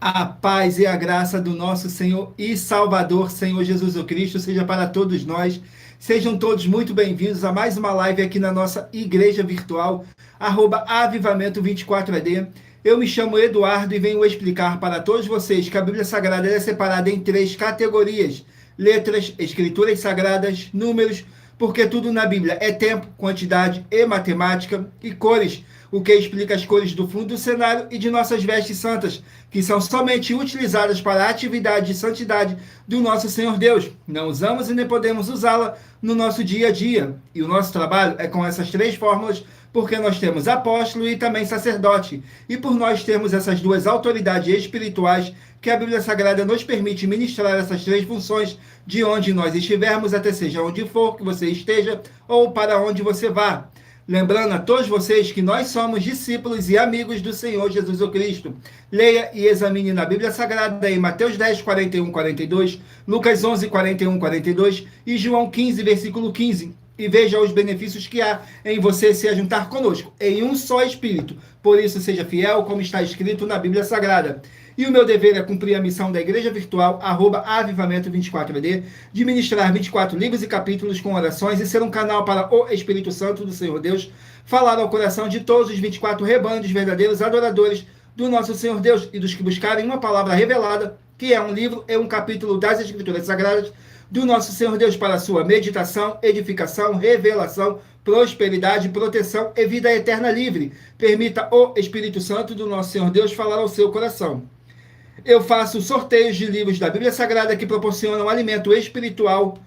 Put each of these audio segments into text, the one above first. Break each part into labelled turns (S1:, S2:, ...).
S1: A paz e a graça do nosso Senhor e Salvador, Senhor Jesus Cristo, seja para todos nós. Sejam todos muito bem-vindos a mais uma live aqui na nossa igreja virtual, @avivamento24AD. Eu me chamo Eduardo e venho explicar para todos vocês que a Bíblia Sagrada é separada em 3 categorias: letras, escrituras sagradas, números, porque tudo na Bíblia é tempo, quantidade e matemática, e cores, o que explica as cores do fundo do cenário e de nossas vestes santas, que são somente utilizadas para a atividade de santidade do nosso Senhor Deus. Não usamos e nem podemos usá-la no nosso dia a dia. E o nosso trabalho é com essas 3 fórmulas, porque nós temos apóstolo e também sacerdote. E por nós termos essas 2 autoridades espirituais, que a Bíblia Sagrada nos permite ministrar essas 3 funções de onde nós estivermos, até seja onde for que você esteja ou para onde você vá. Lembrando a todos vocês que nós somos discípulos e amigos do Senhor Jesus Cristo. Leia e examine na Bíblia Sagrada em Mateus 10, 41, 42, Lucas 11, 41, 42 e João 15, versículo 15. E veja os benefícios que há em você se ajuntar conosco, em um só Espírito. Por isso, seja fiel, como está escrito na Bíblia Sagrada. E o meu dever é cumprir a missão da Igreja Virtual, @avivamento24AD, de ministrar 24 livros e capítulos com orações e ser um canal para o Espírito Santo do Senhor Deus, falar ao coração de todos os 24 rebanhos verdadeiros adoradores do nosso Senhor Deus e dos que buscarem uma palavra revelada, que é um livro e um capítulo das Escrituras Sagradas, do nosso Senhor Deus para a sua meditação, edificação, revelação, prosperidade, proteção e vida eterna livre. Permita o Espírito Santo do nosso Senhor Deus falar ao seu coração. Eu faço sorteios de livros da Bíblia Sagrada que proporcionam alimento espiritual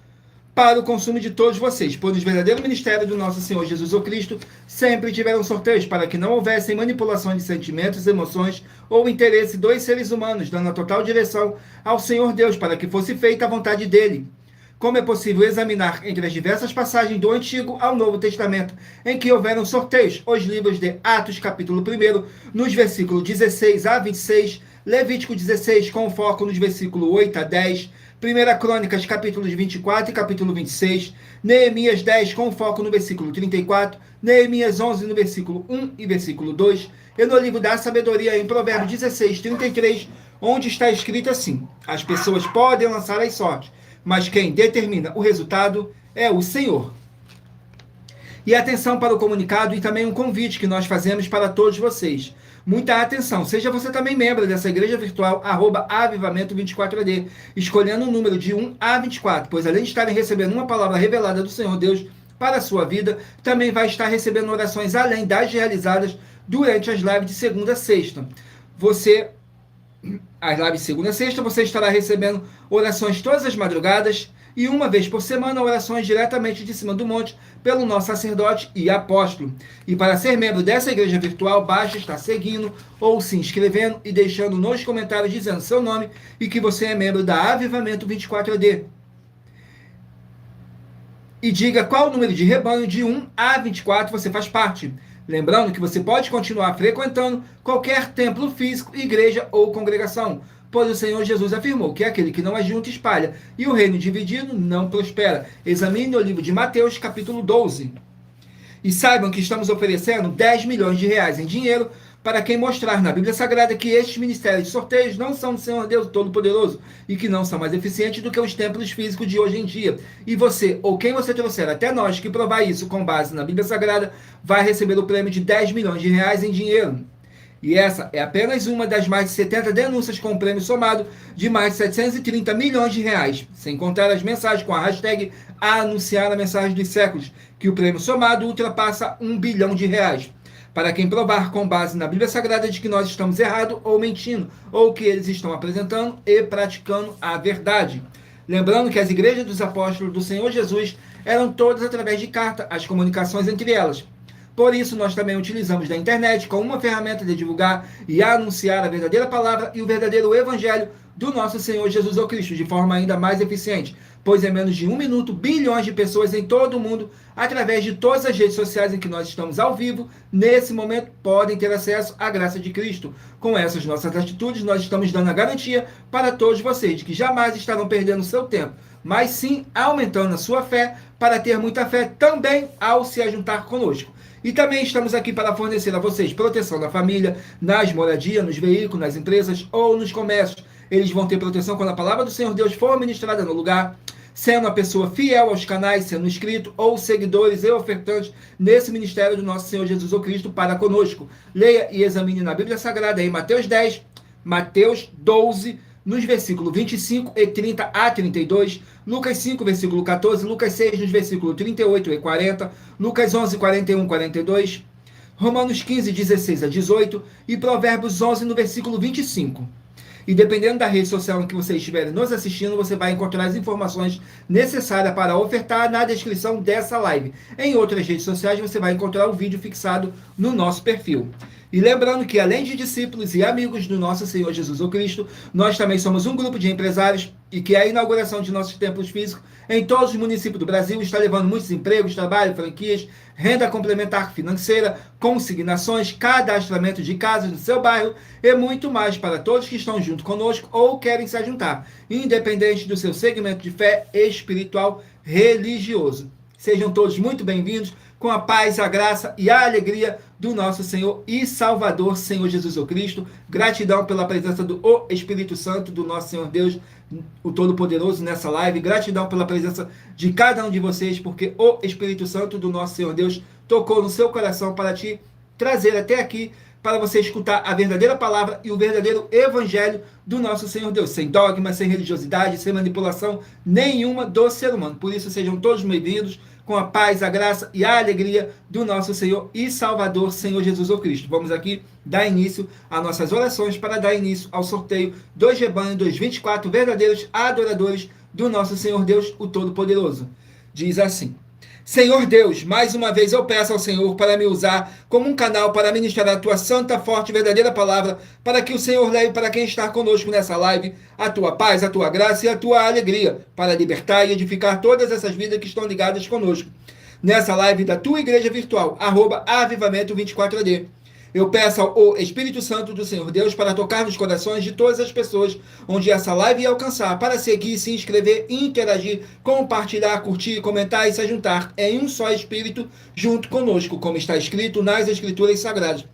S1: para o consumo de todos vocês, pois no verdadeiro ministério do nosso Senhor Jesus Cristo sempre tiveram sorteios para que não houvessem manipulações de sentimentos, emoções ou interesse dos seres humanos, dando a total direção ao Senhor Deus para que fosse feita a vontade dele. Como é possível examinar entre as diversas passagens do Antigo ao Novo Testamento, em que houveram sorteios, os livros de Atos, capítulo 1, nos versículos 16 a 26, Levítico 16, com foco nos versículos 8 a 10, 1 Crônicas, capítulos 24 e capítulo 26, Neemias 10, com foco no versículo 34, Neemias 11, no versículo 1 e versículo 2, e no livro da sabedoria, em Provérbios 16, 33, onde está escrito assim: as pessoas podem lançar as sortes, mas quem determina o resultado é o Senhor. E atenção para o comunicado e também um convite que nós fazemos para todos vocês. Muita atenção, seja você também membro dessa igreja virtual, @avivamento24AD, escolhendo o número de 1 a 24, pois além de estarem recebendo uma palavra revelada do Senhor Deus para a sua vida, também vai estar recebendo orações além das realizadas durante as lives de segunda a sexta. As lives de segunda a sexta, você estará recebendo orações todas as madrugadas e uma vez por semana orações diretamente de cima do monte pelo nosso sacerdote e apóstolo. E para ser membro dessa igreja virtual, basta estar seguindo ou se inscrevendo e deixando nos comentários dizendo seu nome e que você é membro da Avivamento 24AD. E diga qual o número de rebanho de 1 a 24 você faz parte. Lembrando que você pode continuar frequentando qualquer templo físico, igreja ou congregação, pois o Senhor Jesus afirmou que aquele que não ajunta espalha, e o reino dividido não prospera. Examine o livro de Mateus, capítulo 12. E saibam que estamos oferecendo 10 milhões de reais em dinheiro para quem mostrar na Bíblia Sagrada que estes ministérios de sorteios não são do Senhor Deus Todo-Poderoso e que não são mais eficientes do que os templos físicos de hoje em dia. E você, ou quem você trouxer até nós que provar isso com base na Bíblia Sagrada, vai receber o prêmio de 10 milhões de reais em dinheiro. E essa é apenas uma das mais de 70 denúncias com um prêmio somado de mais de 730 milhões de reais, sem contar as mensagens com a hashtag Anunciar a Mensagem dos Séculos, que o prêmio somado ultrapassa 1 bilhão de reais. Para quem provar com base na Bíblia Sagrada de que nós estamos errados ou mentindo, ou que eles estão apresentando e praticando a verdade. Lembrando que as igrejas dos apóstolos do Senhor Jesus eram todas através de carta, as comunicações entre elas. Por isso, nós também utilizamos da internet como uma ferramenta de divulgar e anunciar a verdadeira palavra e o verdadeiro evangelho do nosso Senhor Jesus Cristo, de forma ainda mais eficiente, pois em menos de 1 minuto, bilhões de pessoas em todo o mundo, através de todas as redes sociais em que nós estamos ao vivo, nesse momento, podem ter acesso à graça de Cristo. Com essas nossas atitudes, nós estamos dando a garantia para todos vocês de que jamais estarão perdendo seu tempo, mas sim aumentando a sua fé para ter muita fé também ao se ajuntar conosco. E também estamos aqui para fornecer a vocês proteção na família, nas moradias, nos veículos, nas empresas ou nos comércios. Eles vão ter proteção quando a palavra do Senhor Deus for ministrada no lugar, sendo uma pessoa fiel aos canais, sendo inscrito ou seguidores e ofertantes nesse ministério do nosso Senhor Jesus Cristo para conosco. Leia e examine na Bíblia Sagrada em Mateus 10, Mateus 12, nos versículos 25 e 30 a 32, Lucas 5, versículo 14, Lucas 6, nos versículos 38 e 40, Lucas 11, 41 e 42, Romanos 15, 16 a 18 e Provérbios 11, no versículo 25. E dependendo da rede social em que você estiver nos assistindo, você vai encontrar as informações necessárias para ofertar na descrição dessa live. Em outras redes sociais, você vai encontrar o vídeo fixado no nosso perfil. E lembrando que, além de discípulos e amigos do nosso Senhor Jesus Cristo, nós também somos um grupo de empresários e que a inauguração de nossos templos físicos em todos os municípios do Brasil está levando muitos empregos, trabalho, franquias, renda complementar financeira, consignações, cadastramento de casas no seu bairro e muito mais para todos que estão junto conosco ou querem se ajuntar, independente do seu segmento de fé espiritual religioso. Sejam todos muito bem-vindos, com a paz, a graça e a alegria do nosso Senhor e Salvador, Senhor Jesus Cristo. Gratidão pela presença do Espírito Santo, do nosso Senhor Deus, o Todo-Poderoso, nessa live. Gratidão pela presença de cada um de vocês, porque o Espírito Santo do nosso Senhor Deus tocou no seu coração para te trazer até aqui, para você escutar a verdadeira palavra e o verdadeiro evangelho do nosso Senhor Deus, sem dogma, sem religiosidade, sem manipulação nenhuma do ser humano. Por isso, sejam todos bem-vindos, com a paz, a graça e a alegria do nosso Senhor e Salvador, Senhor Jesus Cristo. Vamos aqui dar início às nossas orações para dar início ao sorteio dos rebanhos dos 24 verdadeiros adoradores do nosso Senhor Deus, o Todo-Poderoso. Diz assim: Senhor Deus, mais uma vez eu peço ao Senhor para me usar como um canal para ministrar a tua santa, forte e verdadeira palavra, para que o Senhor leve para quem está conosco nessa live a tua paz, a tua graça e a tua alegria, para libertar e edificar todas essas vidas que estão ligadas conosco nessa live da tua igreja virtual, @avivamento24AD. Eu peço ao Espírito Santo do Senhor Deus para tocar nos corações de todas as pessoas onde essa live ia alcançar, para seguir, se inscrever, interagir, compartilhar, curtir, comentar e se juntar em um só Espírito junto conosco, como está escrito nas Escrituras Sagradas,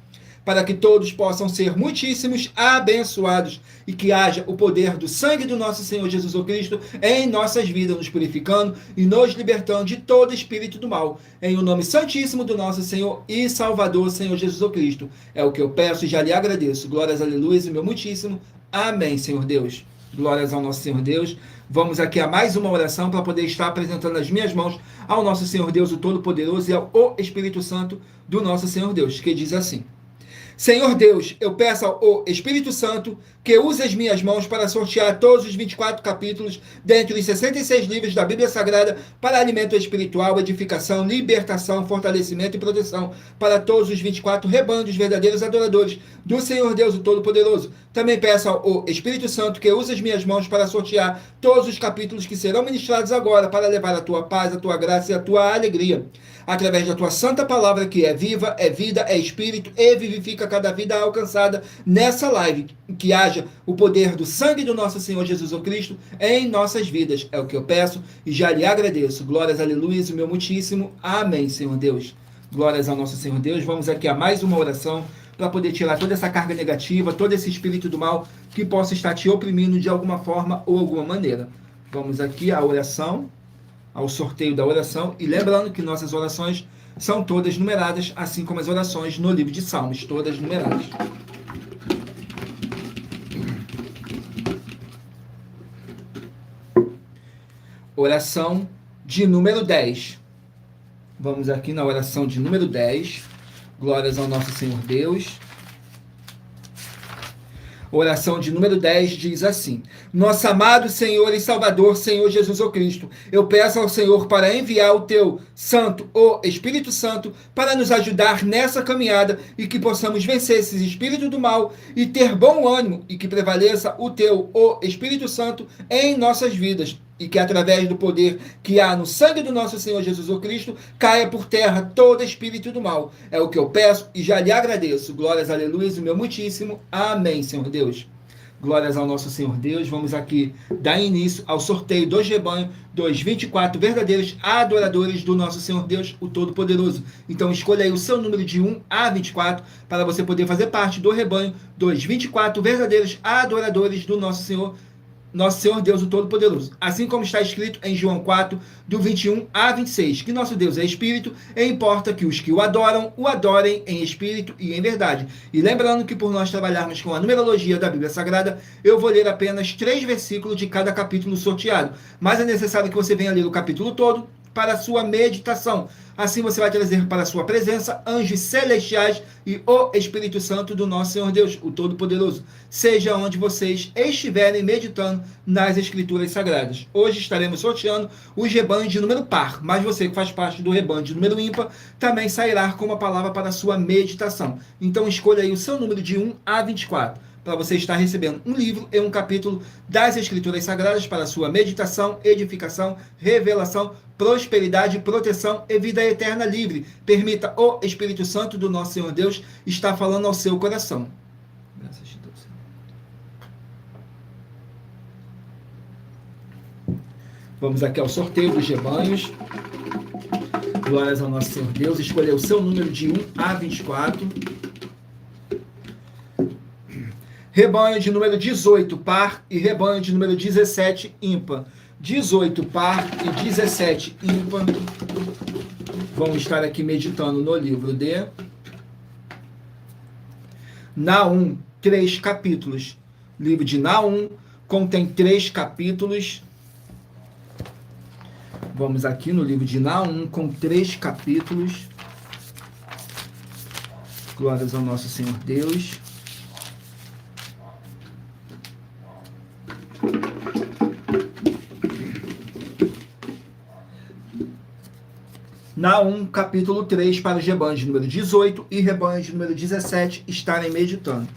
S1: para que todos possam ser muitíssimos abençoados e que haja o poder do sangue do nosso Senhor Jesus Cristo em nossas vidas, nos purificando e nos libertando de todo espírito do mal. Em o nome santíssimo do nosso Senhor e Salvador, Senhor Jesus Cristo. É o que eu peço e já lhe agradeço. Glórias, aleluia, e meu muitíssimo. Amém, Senhor Deus. Glórias ao nosso Senhor Deus. Vamos aqui a mais uma oração para poder estar apresentando as minhas mãos ao nosso Senhor Deus, o Todo-Poderoso, e ao Espírito Santo do nosso Senhor Deus, que diz assim: Senhor Deus, eu peço ao Espírito Santo que use as minhas mãos para sortear todos os 24 capítulos dentre os 66 livros da Bíblia Sagrada para alimento espiritual, edificação, libertação, fortalecimento e proteção para todos os 24 rebanhos dos verdadeiros adoradores do Senhor Deus, o Todo-Poderoso. Também peço ao Espírito Santo que use as minhas mãos para sortear todos os capítulos que serão ministrados agora para levar a tua paz, a tua graça e a tua alegria, através da tua santa palavra, que é viva, é vida, é espírito e vivifica cada vida alcançada nessa live. Que haja o poder do sangue do nosso Senhor Jesus Cristo em nossas vidas. É o que eu peço e já lhe agradeço. Glórias, aleluia, o meu muitíssimo. Amém, Senhor Deus. Glórias ao nosso Senhor Deus. Vamos aqui a mais uma oração para poder tirar toda essa carga negativa, todo esse espírito do mal que possa estar te oprimindo de alguma forma ou alguma maneira. Vamos aqui à oração, ao sorteio da oração, e lembrando que nossas orações são todas numeradas, assim como as orações no livro de Salmos, todas numeradas. Oração de número 10. Vamos aqui na oração de número 10. Glórias ao nosso Senhor Deus. Oração de número 10 diz assim: Nosso amado Senhor e Salvador, Senhor Jesus Cristo, eu peço ao Senhor para enviar o teu Santo, o Espírito Santo, para nos ajudar nessa caminhada e que possamos vencer esses espíritos do mal e ter bom ânimo e que prevaleça o teu, o Espírito Santo, em nossas vidas. E que através do poder que há no sangue do nosso Senhor Jesus Cristo, caia por terra todo espírito do mal. É o que eu peço e já lhe agradeço. Glórias, aleluia, o meu muitíssimo. Amém, Senhor Deus. Glórias ao nosso Senhor Deus. Vamos aqui dar início ao sorteio dos rebanhos dos 24 verdadeiros adoradores do nosso Senhor Deus, o Todo-Poderoso. Então escolha aí o seu número de 1 a 24 para você poder fazer parte do rebanho dos 24 verdadeiros adoradores do nosso Senhor Deus, o Todo-Poderoso. Assim como está escrito em João 4, do 21 a 26, que nosso Deus é Espírito e importa que os que o adorem em Espírito e em verdade. E lembrando que por nós trabalharmos com a numerologia da Bíblia Sagrada, eu vou ler apenas 3 versículos de cada capítulo sorteado. Mas é necessário que você venha ler o capítulo todo para a sua meditação. Assim você vai trazer para a sua presença anjos celestiais e o Espírito Santo do nosso Senhor Deus, o Todo-Poderoso, seja onde vocês estiverem meditando nas Escrituras Sagradas. Hoje estaremos sorteando os rebanhos de número par, mas você que faz parte do rebanho de número ímpar também sairá com uma palavra para a sua meditação. Então escolha aí o seu número de 1 a 24. Para você estar recebendo um livro e um capítulo das Escrituras Sagradas para sua meditação, edificação, revelação, prosperidade, proteção e vida eterna livre. Permita o Espírito Santo do nosso Senhor Deus estar falando ao seu coração. Graças a Deus. Vamos aqui ao sorteio dos rebanhos. Glórias ao nosso Senhor Deus. Escolha o seu número de 1 a 24. Rebanho de número 18, par, e rebanho de número 17, ímpar. 18, par, e 17, ímpar. Vamos estar aqui meditando no livro de Naum, 3 capítulos. O livro de Naum contém 3 capítulos. Vamos aqui no livro de Naum, com 3 capítulos. Glórias ao nosso Senhor Deus. Naum, capítulo 3, para os rebanhos de número 18 e rebanhos de número 17 estarem meditando.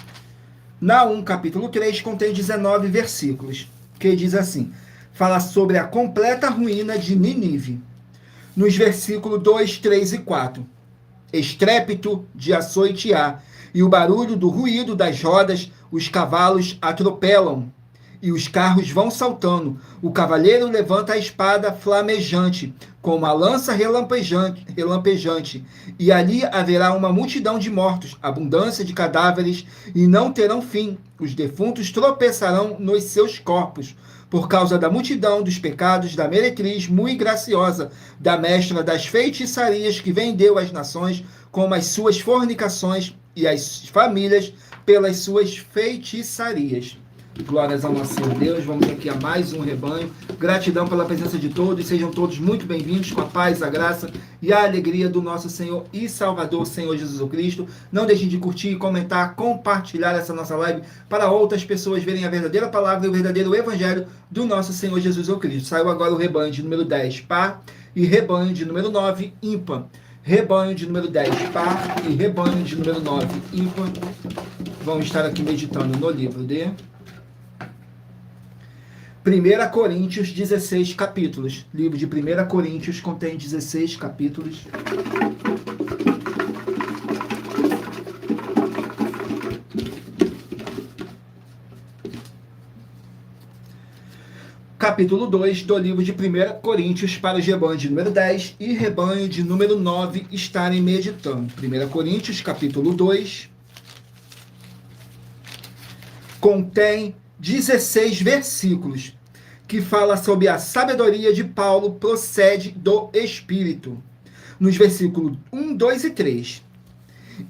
S1: Naum, capítulo 3, contém 19 versículos, que diz assim, fala sobre a completa ruína de Nínive. Nos versículos 2, 3 e 4. Estrépito de açoite há, e o barulho do ruído das rodas, os cavalos atropelam, e os carros vão saltando. O cavaleiro levanta a espada flamejante, com uma lança relampejante, e ali haverá uma multidão de mortos, abundância de cadáveres, e não terão fim. Os defuntos tropeçarão nos seus corpos, por causa da multidão dos pecados da meretriz muito graciosa, da mestra das feitiçarias que vendeu as nações com as suas fornicações e as famílias pelas suas feitiçarias. Glórias ao nosso Senhor Deus. Vamos aqui a mais um rebanho. Gratidão pela presença de todos. Sejam todos muito bem-vindos com a paz, a graça e a alegria do nosso Senhor e Salvador, Senhor Jesus Cristo. Não deixem de curtir, comentar, compartilhar essa nossa live para outras pessoas verem a verdadeira palavra e o verdadeiro evangelho do nosso Senhor Jesus Cristo. Saiu agora o rebanho de número 10, par, e rebanho de número 9, ímpar. Rebanho de número 10, par, e rebanho de número 9, ímpar. Vamos estar aqui meditando no livro de 1 Coríntios, 16 capítulos. O livro de 1 Coríntios contém 16 capítulos. Capítulo 2 do livro de 1 Coríntios para os rebanhos de número 10 e rebanho de número 9 estarem meditando. 1 Coríntios, capítulo 2, contém 16 versículos, que fala sobre a sabedoria de Paulo procede do Espírito. Nos versículos 1, 2 e 3.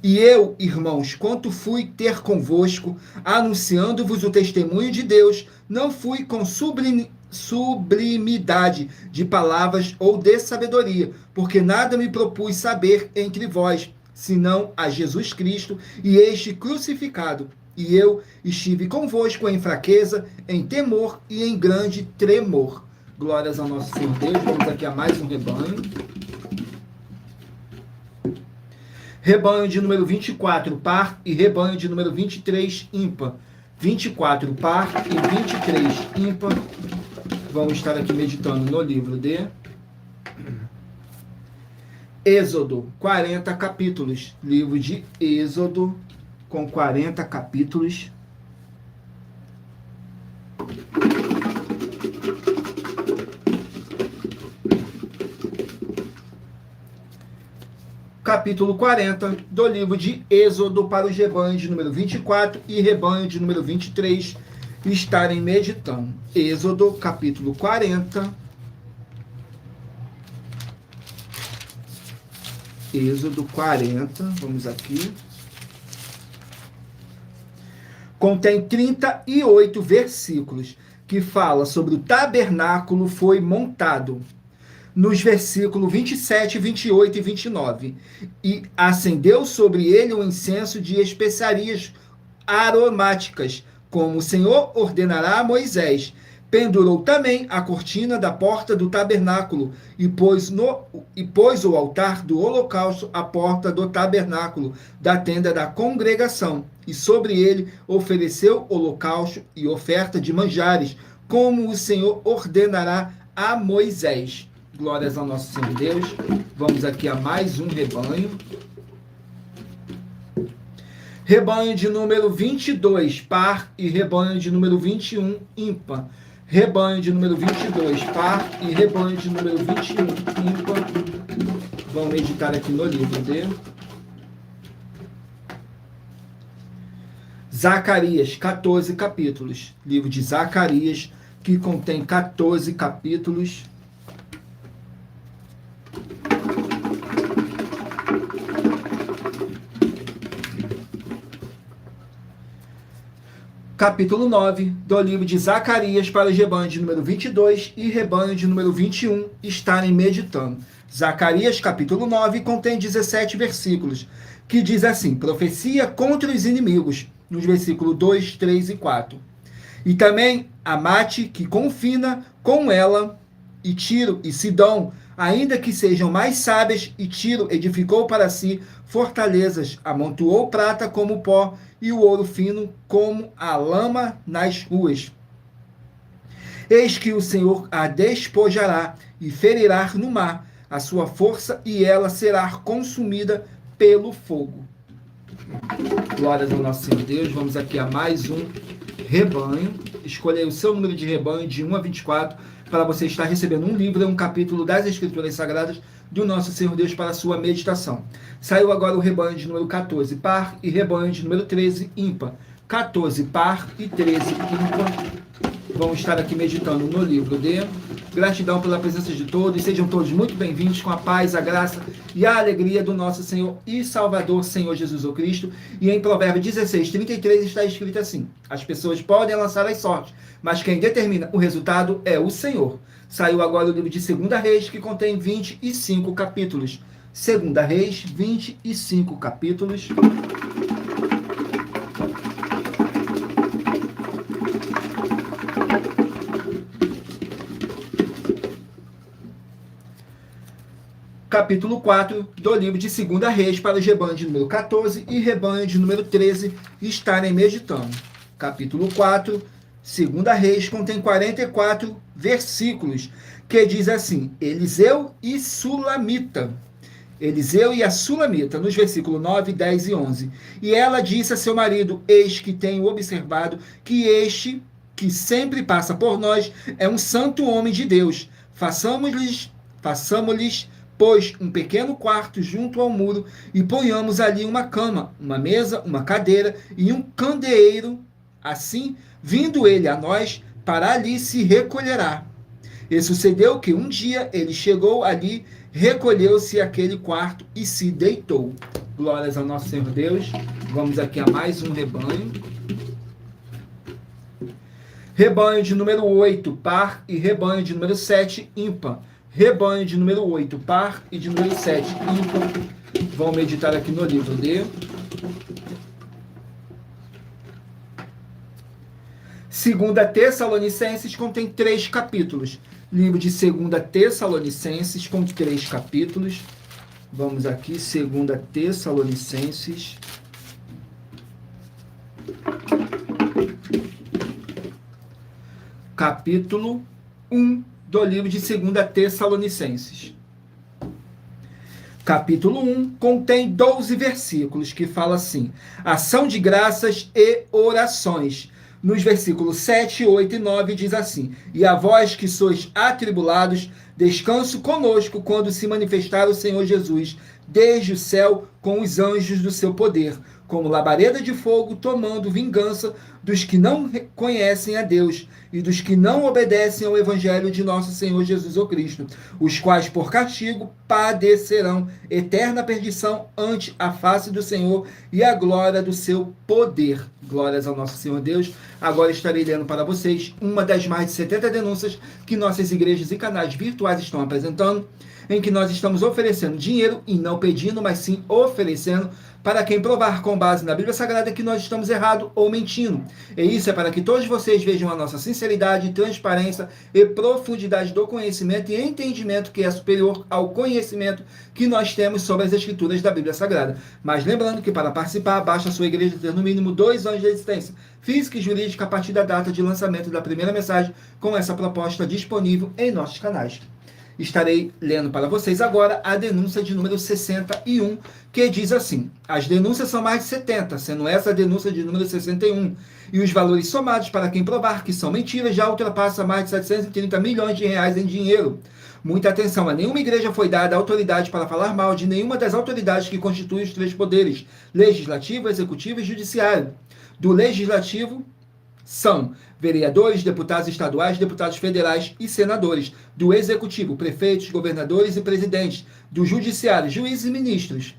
S1: E eu, irmãos, quanto fui ter convosco, anunciando-vos o testemunho de Deus, não fui com sublimidade de palavras ou de sabedoria, porque nada me propus saber entre vós, senão a Jesus Cristo e este crucificado. E eu estive convosco em fraqueza, em temor e em grande tremor. Glórias ao nosso Senhor Deus. Vamos aqui a mais um rebanho. Rebanho de número 24, par, e rebanho de número 23, ímpar. 24, par, e 23, ímpar. Vamos estar aqui meditando no livro de Êxodo, 40 capítulos. Livro de Êxodo, com 40 capítulos. Capítulo 40 do livro de Êxodo, para os rebanhos de número 24 e rebanho de número 23 estarem meditando. Êxodo, capítulo 40. Êxodo 40, vamos aqui. Contém 38 versículos que fala sobre o tabernáculo foi montado. Nos versículos 27, 28 e 29. E acendeu sobre ele o incenso de especiarias aromáticas, como o Senhor ordenará a Moisés. Pendurou também a cortina da porta do tabernáculo e pôs o altar do holocausto à porta do tabernáculo, da tenda da congregação. E sobre ele ofereceu holocausto e oferta de manjares, como o Senhor ordenará a Moisés. Glórias ao nosso Senhor Deus. Vamos aqui a mais um rebanho. Rebanho de número 22, par, e rebanho de número 21, ímpar. Rebanho de número 22, par, e rebanho de número 21, ímpar. Vamos meditar aqui no livro de Zacarias, 14 capítulos. Livro de Zacarias, que contém 14 capítulos. Capítulo 9 do livro de Zacarias, para os rebanhos de número 22 e rebanho de número 21 estarem meditando. Zacarias, capítulo 9, contém 17 versículos, que diz assim: profecia contra os inimigos, nos versículos 2, 3 e 4. E também Amate, que confina com ela, e Tiro e Sidom, ainda que sejam mais sábias, e Tiro edificou para si fortalezas, amontoou prata como pó, e o ouro fino como a lama nas ruas. Eis que o Senhor a despojará e ferirá no mar a sua força, e ela será consumida pelo fogo. Glórias ao nosso Senhor Deus. Vamos aqui a mais um rebanho. Escolha o seu número de rebanho de 1 a 24 para você estar recebendo um livro, um capítulo das Escrituras Sagradas do nosso Senhor Deus para a sua meditação. Saiu agora o rebanho de número 14, par, e rebanho de número 13, ímpar. 14, par, e 13, ímpar. Vamos estar aqui meditando no livro de Gratidão pela presença de todos. Sejam todos muito bem-vindos, com a paz, a graça e a alegria do nosso Senhor e Salvador, Senhor Jesus o Cristo. E em Provérbios 16, 33 está escrito assim: as pessoas podem lançar as sortes, mas quem determina o resultado é o Senhor. Saiu agora o livro de 2 Reis, que contém 25 capítulos. 2 Reis, 25 capítulos. Capítulo 4 do livro de 2 Reis, para os rebanhos de número 14 e rebanho de número 13 estarem meditando. Capítulo 4, 2 Reis, contém 44 versículos, que diz assim: Eliseu e Sulamita. Eliseu e a Sulamita, nos versículos 9, 10 e 11. E ela disse a seu marido: eis que tenho observado que este, que sempre passa por nós, é um santo homem de Deus. Façamos-lhes, pois, um pequeno quarto junto ao muro, e ponhamos ali uma cama, uma mesa, uma cadeira e um candeeiro. Assim, vindo ele a nós, para ali se recolherá. E sucedeu que um dia ele chegou ali, recolheu-se àquele quarto e se deitou. Glórias ao nosso Senhor Deus. Vamos aqui a mais um rebanho. Rebanho de número 8, par, e rebanho de número 7, ímpar. Rebanho de número 8, par, e de número 7, ímpar. Vamos meditar aqui no livro de 2 Tessalonicenses, contém 3 capítulos. Livro de 2 Tessalonicenses, com 3 capítulos. Vamos aqui, 2 Tessalonicenses. Capítulo 1 do livro de 2 Tessalonicenses. Capítulo 1 contém 12 versículos que fala assim: ação de graças e orações Nos versículos 7, 8 e 9 diz assim: E a vós que sois atribulados, descanso conosco quando se manifestar o Senhor Jesus desde o céu com os anjos do seu poder, como labareda de fogo, tomando vingança dos que não conhecem a Deus e dos que não obedecem ao evangelho de nosso Senhor Jesus o Cristo, os quais por castigo padecerão eterna perdição ante a face do Senhor e a glória do seu poder. Glórias ao nosso Senhor Deus. Agora estarei lendo para vocês uma das mais de 70 denúncias que nossas igrejas e canais virtuais estão apresentando, em que nós estamos oferecendo dinheiro e não pedindo, mas sim oferecendo, para quem provar com base na Bíblia Sagrada que nós estamos errado ou mentindo. E isso é para que todos vocês vejam a nossa sinceridade, transparência e profundidade do conhecimento e entendimento que é superior ao conhecimento que nós temos sobre as Escrituras da Bíblia Sagrada. Mas lembrando que para participar, basta a sua igreja ter no mínimo 2 anos de existência física e jurídica a partir da data de lançamento da primeira mensagem com essa proposta disponível em nossos canais. Estarei lendo para vocês agora a denúncia de número 61, que diz assim: as denúncias são mais de 70, sendo essa a denúncia de número 61, e os valores somados para quem provar que são mentiras já ultrapassa mais de 730 milhões de reais em dinheiro. Muita atenção, a nenhuma igreja foi dada autoridade para falar mal de nenhuma das autoridades que constituem os 3 poderes, legislativo, executivo e judiciário. Do legislativo são vereadores, deputados estaduais, deputados federais e senadores. Do executivo, prefeitos, governadores e presidentes. Do judiciário, juízes e ministros.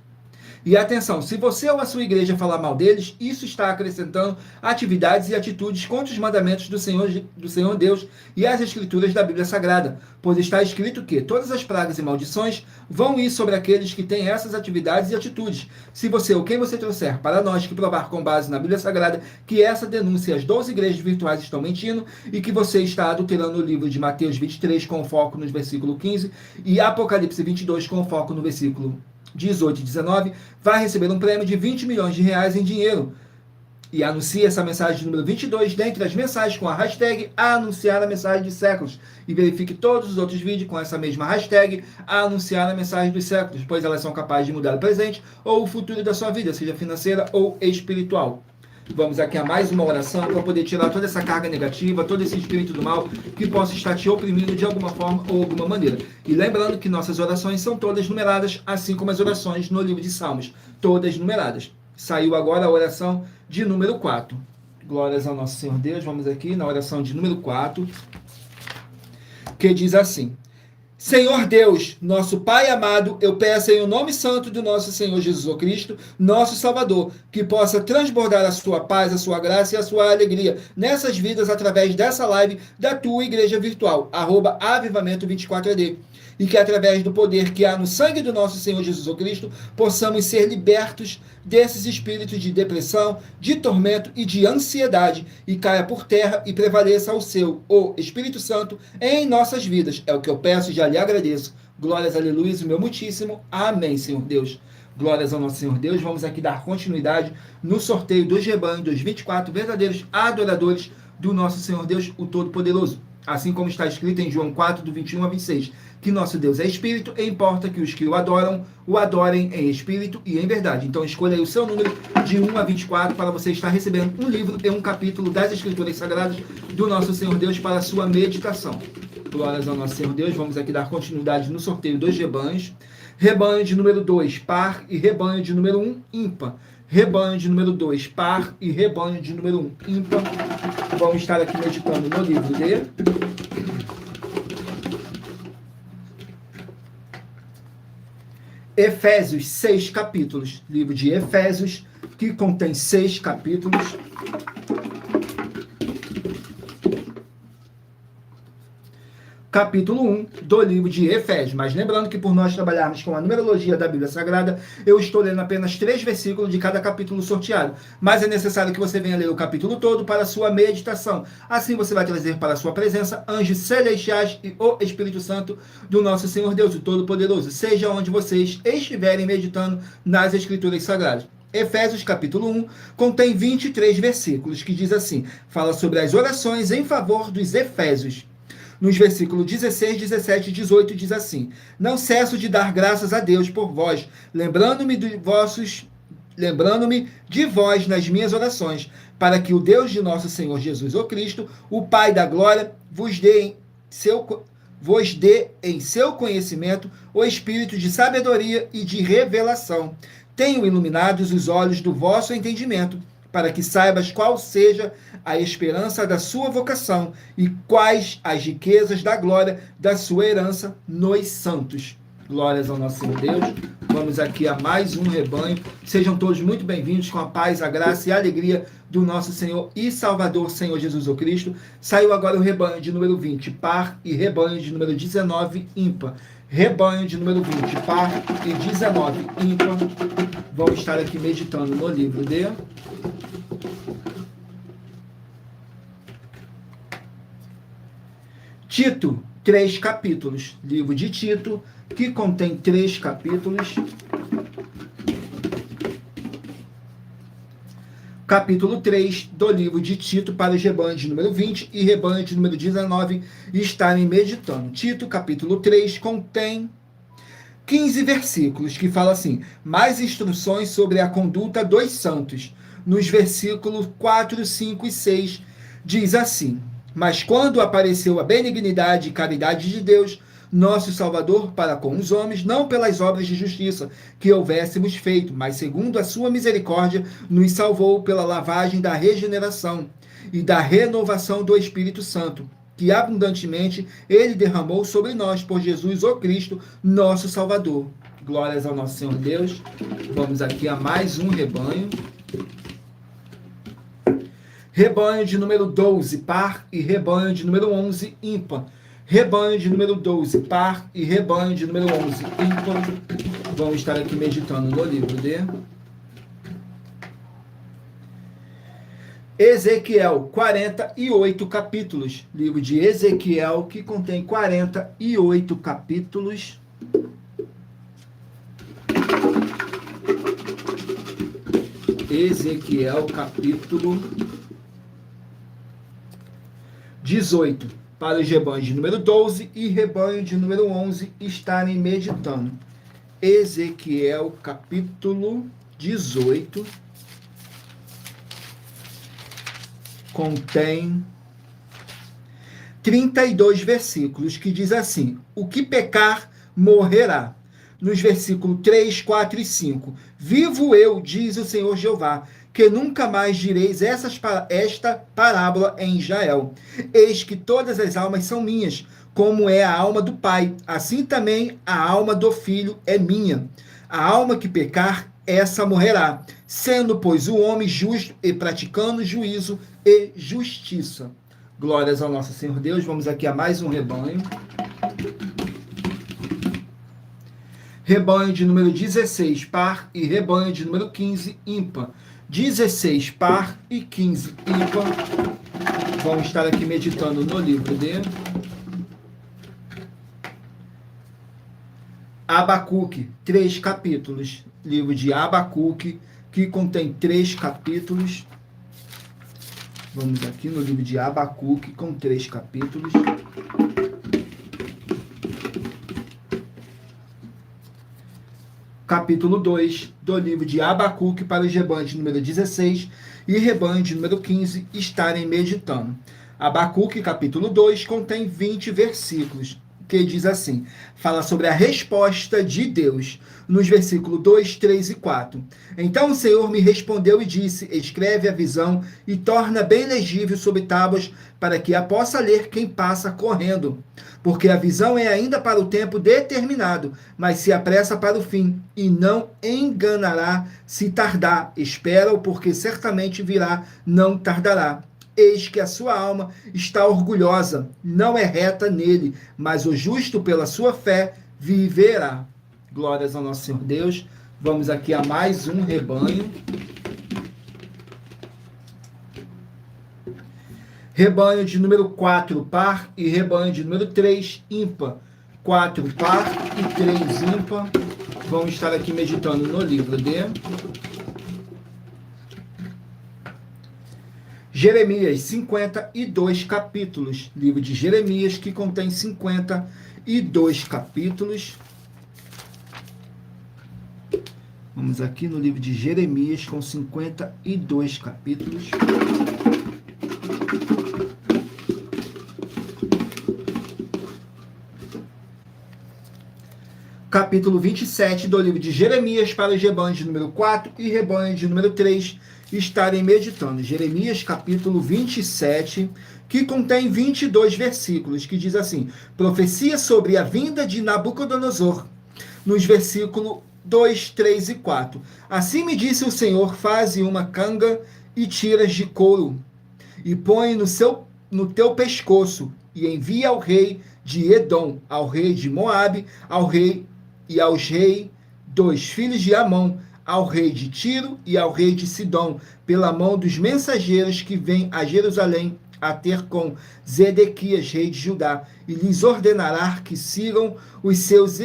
S1: E atenção, se você ou a sua igreja falar mal deles, isso está acrescentando atividades e atitudes contra os mandamentos do Senhor Deus e as Escrituras da Bíblia Sagrada, pois está escrito que todas as pragas e maldições vão ir sobre aqueles que têm essas atividades e atitudes. Se você ou quem você trouxer para nós que provar com base na Bíblia Sagrada que essa denúncia as 12 igrejas virtuais estão mentindo e que você está adulterando o livro de Mateus 23 com foco no versículo 15 e Apocalipse 22 com foco no versículo 18 e 19, vai receber um prêmio de 20 milhões de reais em dinheiro. E anuncie essa mensagem número 22 dentre as mensagens com a hashtag anunciar a mensagem dos séculos. E verifique todos os outros vídeos com essa mesma hashtag anunciar a mensagem dos séculos, pois elas são capazes de mudar o presente ou o futuro da sua vida, seja financeira ou espiritual. Vamos aqui a mais uma oração para poder tirar toda essa carga negativa, todo esse espírito do mal que possa estar te oprimindo de alguma forma ou alguma maneira. E lembrando que nossas orações são todas numeradas, assim como as orações no livro de Salmos, todas numeradas. Saiu agora a oração de número 4. Glórias ao nosso Senhor Deus. Vamos aqui na oração de número 4, que diz assim: Senhor Deus, nosso Pai amado, eu peço em o nome santo do nosso Senhor Jesus Cristo, nosso Salvador, que possa transbordar a sua paz, a sua graça e a sua alegria nessas vidas através dessa live da tua igreja virtual, @avivamento24ed. E que através do poder que há no sangue do nosso Senhor Jesus Cristo, possamos ser libertos desses espíritos de depressão, de tormento e de ansiedade, e caia por terra e prevaleça o Espírito Santo em nossas vidas. É o que eu peço e já lhe agradeço. Glórias, aleluia, o meu muitíssimo. Amém, Senhor Deus. Glórias ao nosso Senhor Deus. Vamos aqui dar continuidade no sorteio dos rebanhos dos 24 verdadeiros adoradores do nosso Senhor Deus, o Todo-Poderoso. Assim como está escrito em João 4, do 21 a 26, que nosso Deus é Espírito e importa que os que o adorem em Espírito e em verdade. Então escolha aí o seu número de 1 a 24 para você estar recebendo um livro e um capítulo das Escrituras Sagradas do nosso Senhor Deus para a sua meditação. Glórias ao nosso Senhor Deus. Vamos aqui dar continuidade no sorteio dos rebanhos. Rebanho de número 2, par, e rebanho de número 1, ímpar. Rebanho de número 2, par, e rebanho de número 1, ímpar. Vamos estar aqui meditando no livro de Efésios, 6 capítulos. Livro de Efésios, que contém 6 capítulos. Capítulo 1 do livro de Efésios. Mas lembrando que por nós trabalharmos com a numerologia da Bíblia Sagrada, eu estou lendo apenas 3 versículos de cada capítulo sorteado. Mas é necessário que você venha ler o capítulo todo para a sua meditação. Assim você vai trazer para a sua presença anjos celestiais e o Espírito Santo do nosso Senhor Deus, o Todo-Poderoso, seja onde vocês estiverem meditando nas Escrituras Sagradas. Efésios capítulo 1 contém 23 versículos, que diz assim, fala sobre as orações em favor dos Efésios. Nos versículos 16, 17 e 18 diz assim: Não cesso de dar graças a Deus por vós, lembrando-me dos vossos lembrando-me de vós nas minhas orações, para que o Deus de nosso Senhor Jesus, o Cristo, o Pai da glória, vos dê em seu conhecimento o espírito de sabedoria e de revelação. Tenho iluminados os olhos do vosso entendimento, para que saibas qual seja a esperança da sua vocação e quais as riquezas da glória da sua herança nos santos. Glórias ao nosso Senhor Deus. Vamos aqui a mais um rebanho. Sejam todos muito bem-vindos com a paz, a graça e a alegria do nosso Senhor e Salvador, Senhor Jesus o Cristo. Saiu agora o rebanho de número 20, par, e rebanho de número 19, ímpar. Rebanho de número 20, par, e 19, ímpar. Vamos estar aqui meditando no livro de Tito, 3 capítulos. Livro de Tito, que contém 3 capítulos. Capítulo 3 do livro de Tito para os rebanhos de número 20 e rebanho de número 19 estarem meditando. Tito, capítulo 3, contém 15 versículos que fala assim: mais instruções sobre a conduta dos santos. Nos versículos 4, 5 e 6 diz assim: mas quando apareceu a benignidade e caridade de Deus, nosso Salvador, para com os homens, não pelas obras de justiça que houvéssemos feito, mas segundo a sua misericórdia, nos salvou pela lavagem da regeneração e da renovação do Espírito Santo, que abundantemente ele derramou sobre nós por Jesus o Cristo, nosso Salvador. Glórias ao nosso Senhor Deus. Vamos aqui a mais um rebanho. Rebanho de número 12, par, e rebanho de número 11, ímpar. Rebanho de número 12, par, e rebanho de número 11, ímpar. Vamos estar aqui meditando no livro de Ezequiel, 48 capítulos. Livro de Ezequiel, que contém 48 capítulos. Ezequiel, capítulo 18, para os rebanhos de número 12 e rebanho de número 11 estarem meditando. Ezequiel, capítulo 18, contém 32 versículos, que diz assim: o que pecar, morrerá. Nos versículos 3, 4 e 5. Vivo eu, diz o Senhor Jeová, que nunca mais direis esta parábola em Israel. Eis que todas as almas são minhas, como é a alma do Pai, assim também a alma do Filho é minha. A alma que pecar, essa morrerá, sendo, pois, o homem justo e praticando juízo e justiça. Glórias ao nosso Senhor Deus. Vamos aqui a mais um rebanho. Rebanho de número 16, par, e rebanho de número 15, ímpar. 16, par, e 15, ímpar. Vamos estar aqui meditando no livro de Abacuque, 3 capítulos. Livro de Abacuque, que contém 3 capítulos. Vamos aqui no livro de Abacuque, com 3 capítulos. Capítulo 2 do livro de Abacuque para os rebanhos de número 16 e rebanho de número 15 estarem meditando. Abacuque, capítulo 2, contém 20 versículos, que diz assim, fala sobre a resposta de Deus, nos versículos 2, 3 e 4. Então o Senhor me respondeu e disse: escreve a visão e torna bem legível sobre tábuas, para que a possa ler quem passa correndo. Porque a visão é ainda para o tempo determinado, mas se apressa para o fim, e não enganará se tardar. Espera-o, porque certamente virá, não tardará. Eis que a sua alma está orgulhosa, não é reta nele, mas o justo pela sua fé viverá. Glórias ao nosso Senhor Deus. Vamos aqui a mais um rebanho. Rebanho de número 4, par, e rebanho de número 3, ímpar. 4, par, e 3, ímpar. Vamos estar aqui meditando no livro de Jeremias, 52 capítulos. Livro de Jeremias, que contém 52 capítulos. Vamos aqui no livro de Jeremias, com 52 capítulos. Capítulo 27 do livro de Jeremias, para os rebanhos de número 4 e rebanho de número 3 estarem meditando. Jeremias, capítulo 27, que contém 22 versículos, que diz assim: profecia sobre a vinda de Nabucodonosor, nos versículos 2, 3 e 4. Assim me disse o Senhor: faze uma canga e tiras de couro, e põe no teu pescoço, e envia ao rei de Edom, ao rei de Moabe, ao rei e aos reis dos filhos de Amon, ao rei de Tiro e ao rei de Sidom, pela mão dos mensageiros que vêm a Jerusalém a ter com Zedequias, rei de Judá, e lhes ordenará que sigam os seus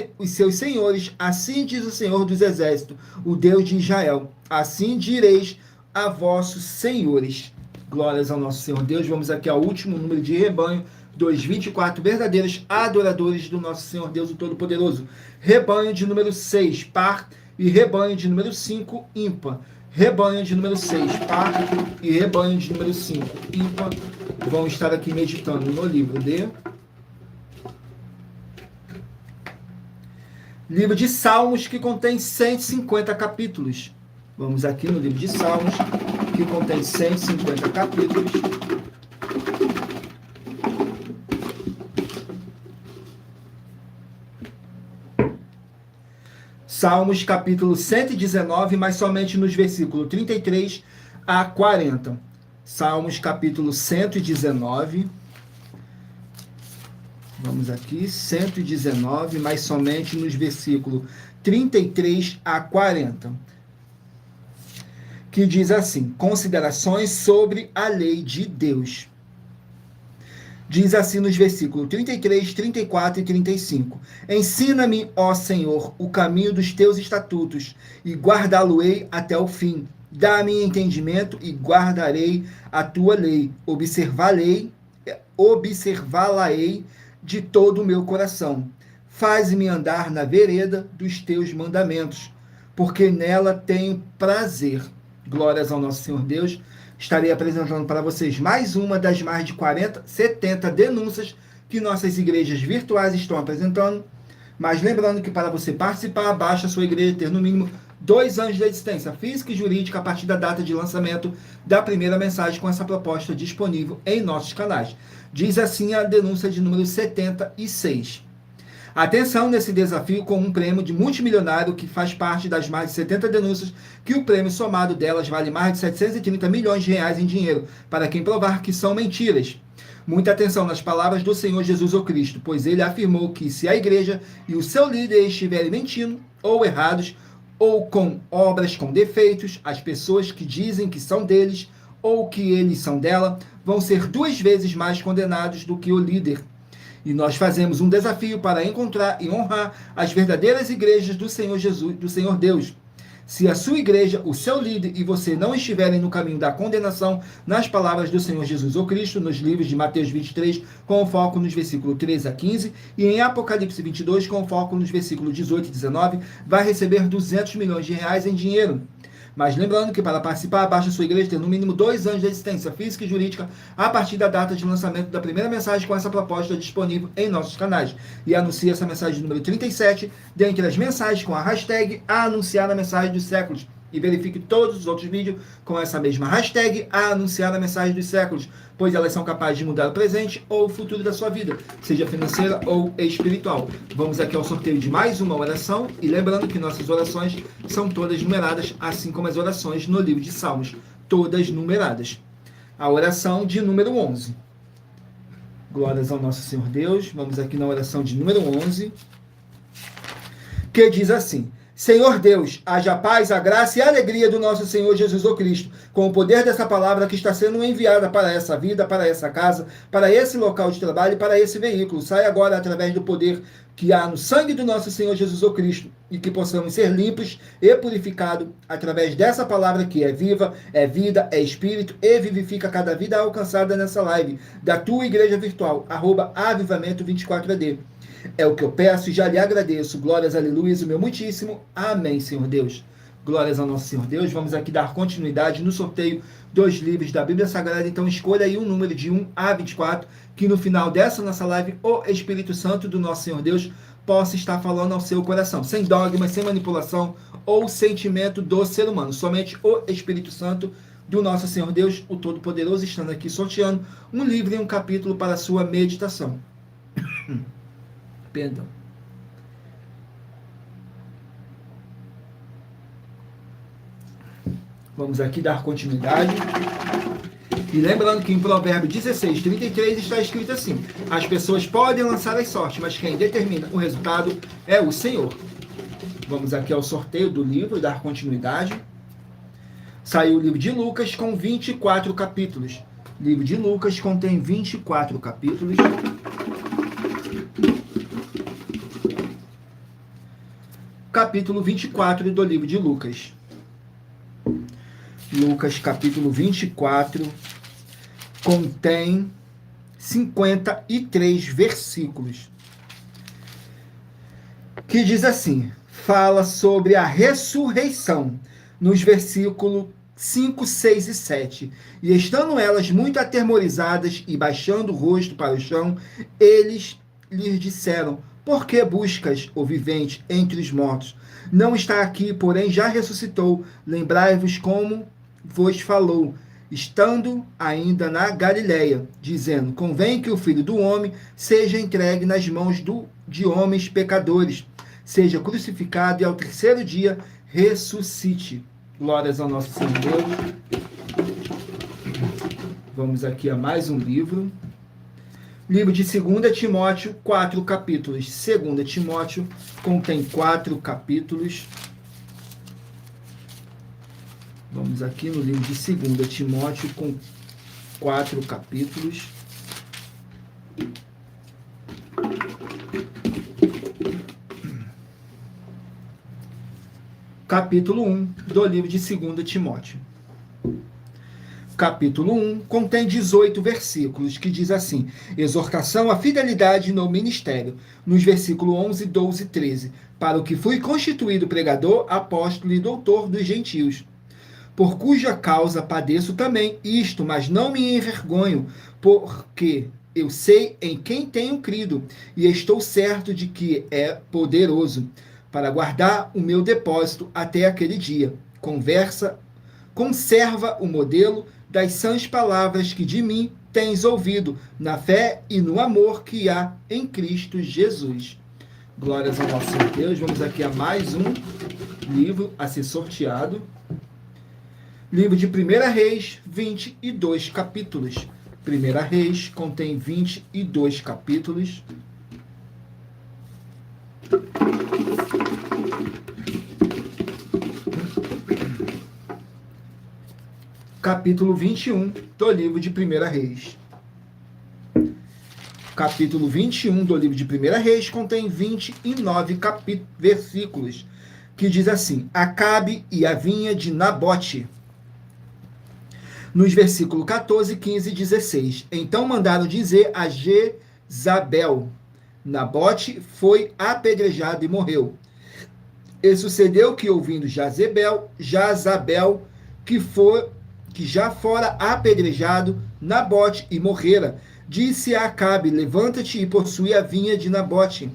S1: senhores. Assim diz o Senhor dos Exércitos, o Deus de Israel. Assim direis a vossos senhores. Glórias ao nosso Senhor Deus. Vamos aqui ao último número de rebanho, dos 24 verdadeiros adoradores do nosso Senhor Deus, o Todo-Poderoso. Rebanho de número 6, par, e rebanho de número 5, ímpar. Rebanho de número 6, par, e rebanho de número 5, ímpar. Vão estar aqui meditando no livro de Salmos, que contém 150 capítulos. Vamos aqui no livro de Salmos, que contém 150 capítulos. Salmos, capítulo 119, mas somente nos versículos 33 a 40. Salmos, capítulo 119. Vamos aqui, 119, mas somente nos versículos 33 a 40. Que diz assim: considerações sobre a lei de Deus. Diz assim nos versículos 33, 34 e 35. Ensina-me, ó Senhor, o caminho dos teus estatutos, e guardá-lo-ei até o fim. Dá-me entendimento e guardarei a tua lei. Observá-la-ei de todo o meu coração. Faz-me andar na vereda dos teus mandamentos, porque nela tenho prazer. Glórias ao nosso Senhor Deus. Estarei apresentando para vocês mais uma das mais de 70 denúncias que nossas igrejas virtuais estão apresentando. Mas lembrando que para você participar, basta a sua igreja ter no mínimo 2 anos de existência física e jurídica a partir da data de lançamento da primeira mensagem com essa proposta disponível em nossos canais. Diz assim a denúncia de número 76. Atenção nesse desafio com um prêmio de multimilionário que faz parte das mais de 70 denúncias, que o prêmio somado delas vale mais de 730 milhões de reais em dinheiro, para quem provar que são mentiras. Muita atenção nas palavras do Senhor Jesus o Cristo, pois ele afirmou que se a igreja e o seu líder estiverem mentindo, ou errados, ou com obras com defeitos, as pessoas que dizem que são deles, ou que eles são dela, vão ser 2 vezes mais condenados do que o líder. E nós fazemos um desafio para encontrar e honrar as verdadeiras igrejas do Senhor Jesus, do Senhor Deus. Se a sua igreja, o seu líder e você não estiverem no caminho da condenação, nas palavras do Senhor Jesus ou Cristo, nos livros de Mateus 23, com foco nos versículos 13 a 15, e em Apocalipse 22, com foco nos versículos 18 e 19, vai receber 200 milhões de reais em dinheiro. Mas lembrando que para participar, basta a sua igreja ter no mínimo 2 anos de existência física e jurídica a partir da data de lançamento da primeira mensagem com essa proposta disponível em nossos canais. E anuncie essa mensagem número 37, dentre as mensagens com a hashtag a anunciar a mensagem dos séculos. E verifique todos os outros vídeos com essa mesma hashtag a anunciar a mensagem dos séculos, pois elas são capazes de mudar o presente ou o futuro da sua vida, seja financeira ou espiritual. Vamos aqui ao sorteio de mais uma oração, e lembrando que nossas orações são todas numeradas, assim como as orações no livro de Salmos, todas numeradas. A oração de número 11. Glórias ao nosso Senhor Deus. Vamos aqui na oração de número 11, que diz assim: Senhor Deus, haja paz, a graça e a alegria do nosso Senhor Jesus o Cristo, com o poder dessa palavra que está sendo enviada para essa vida, para essa casa, para esse local de trabalho e para esse veículo. Sai agora através do poder que há no sangue do nosso Senhor Jesus o Cristo, e que possamos ser limpos e purificados através dessa palavra que é viva, é vida, é espírito e vivifica cada vida alcançada nessa live da tua igreja virtual, @avivamento24AD. É o que eu peço e já lhe agradeço. Glórias, aleluias, o meu muitíssimo. Amém, Senhor Deus. Glórias ao nosso Senhor Deus. Vamos aqui dar continuidade no sorteio dos livros da Bíblia Sagrada. Então escolha aí um número de 1 a 24, que no final dessa nossa live, o Espírito Santo do nosso Senhor Deus possa estar falando ao seu coração, sem dogmas, sem manipulação ou sentimento do ser humano. Somente o Espírito Santo do nosso Senhor Deus, o Todo-Poderoso, estando aqui sorteando um livro e um capítulo para a sua meditação. Perdão. Vamos aqui dar continuidade. E lembrando que em Provérbios 16, 33 está escrito assim: as pessoas podem lançar as sortes, mas quem determina o resultado é o Senhor. Vamos aqui ao sorteio do livro, dar continuidade. Saiu o livro de Lucas com 24 capítulos. O livro de Lucas contém 24 capítulos. Capítulo 24 do livro de Lucas. Lucas, capítulo 24, contém 53 versículos, que diz assim, fala sobre a ressurreição, nos versículos 5, 6 e 7. E estando elas muito atemorizadas e baixando o rosto para o chão, eles lhes disseram: por que buscas o vivente entre os mortos? Não está aqui, porém já ressuscitou. Lembrai-vos como vos falou, estando ainda na Galileia, dizendo: convém que o Filho do Homem seja entregue nas mãos de homens pecadores, seja crucificado e ao terceiro dia ressuscite. Glórias ao nosso Senhor Deus. Vamos aqui a mais um livro. Livro de 2 Timóteo, 4 capítulos. 2 Timóteo contém 4 capítulos. Vamos aqui no livro de 2 Timóteo com 4 capítulos. Capítulo 1 do livro de 2 Timóteo. Capítulo 1 contém 18 versículos, que diz assim: exortação à fidelidade no ministério, nos versículos 11, 12 e 13, para o que fui constituído pregador, apóstolo e doutor dos gentios, por cuja causa padeço também isto, mas não me envergonho, porque eu sei em quem tenho crido, e estou certo de que é poderoso, para guardar o meu depósito até aquele dia. Conserva o modelo das sãs palavras que de mim tens ouvido, na fé e no amor que há em Cristo Jesus. Glórias ao nosso Deus. Vamos aqui a mais um livro a ser sorteado. Livro de 1 Reis, 22 capítulos. 1 Reis contém 22 capítulos. Capítulo 21 do livro de 1 Reis. Capítulo 21 do livro de 1 Reis contém 29 versículos, que diz assim: Acabe e a vinha de Nabote. Nos versículos 14, 15 e 16. Então mandaram dizer a Jezabel: Nabote foi apedrejado e morreu. E sucedeu que, ouvindo Jezabel, que já fora apedrejado, Nabote e morrera, disse a Acabe: levanta-te e possui a vinha de Nabote,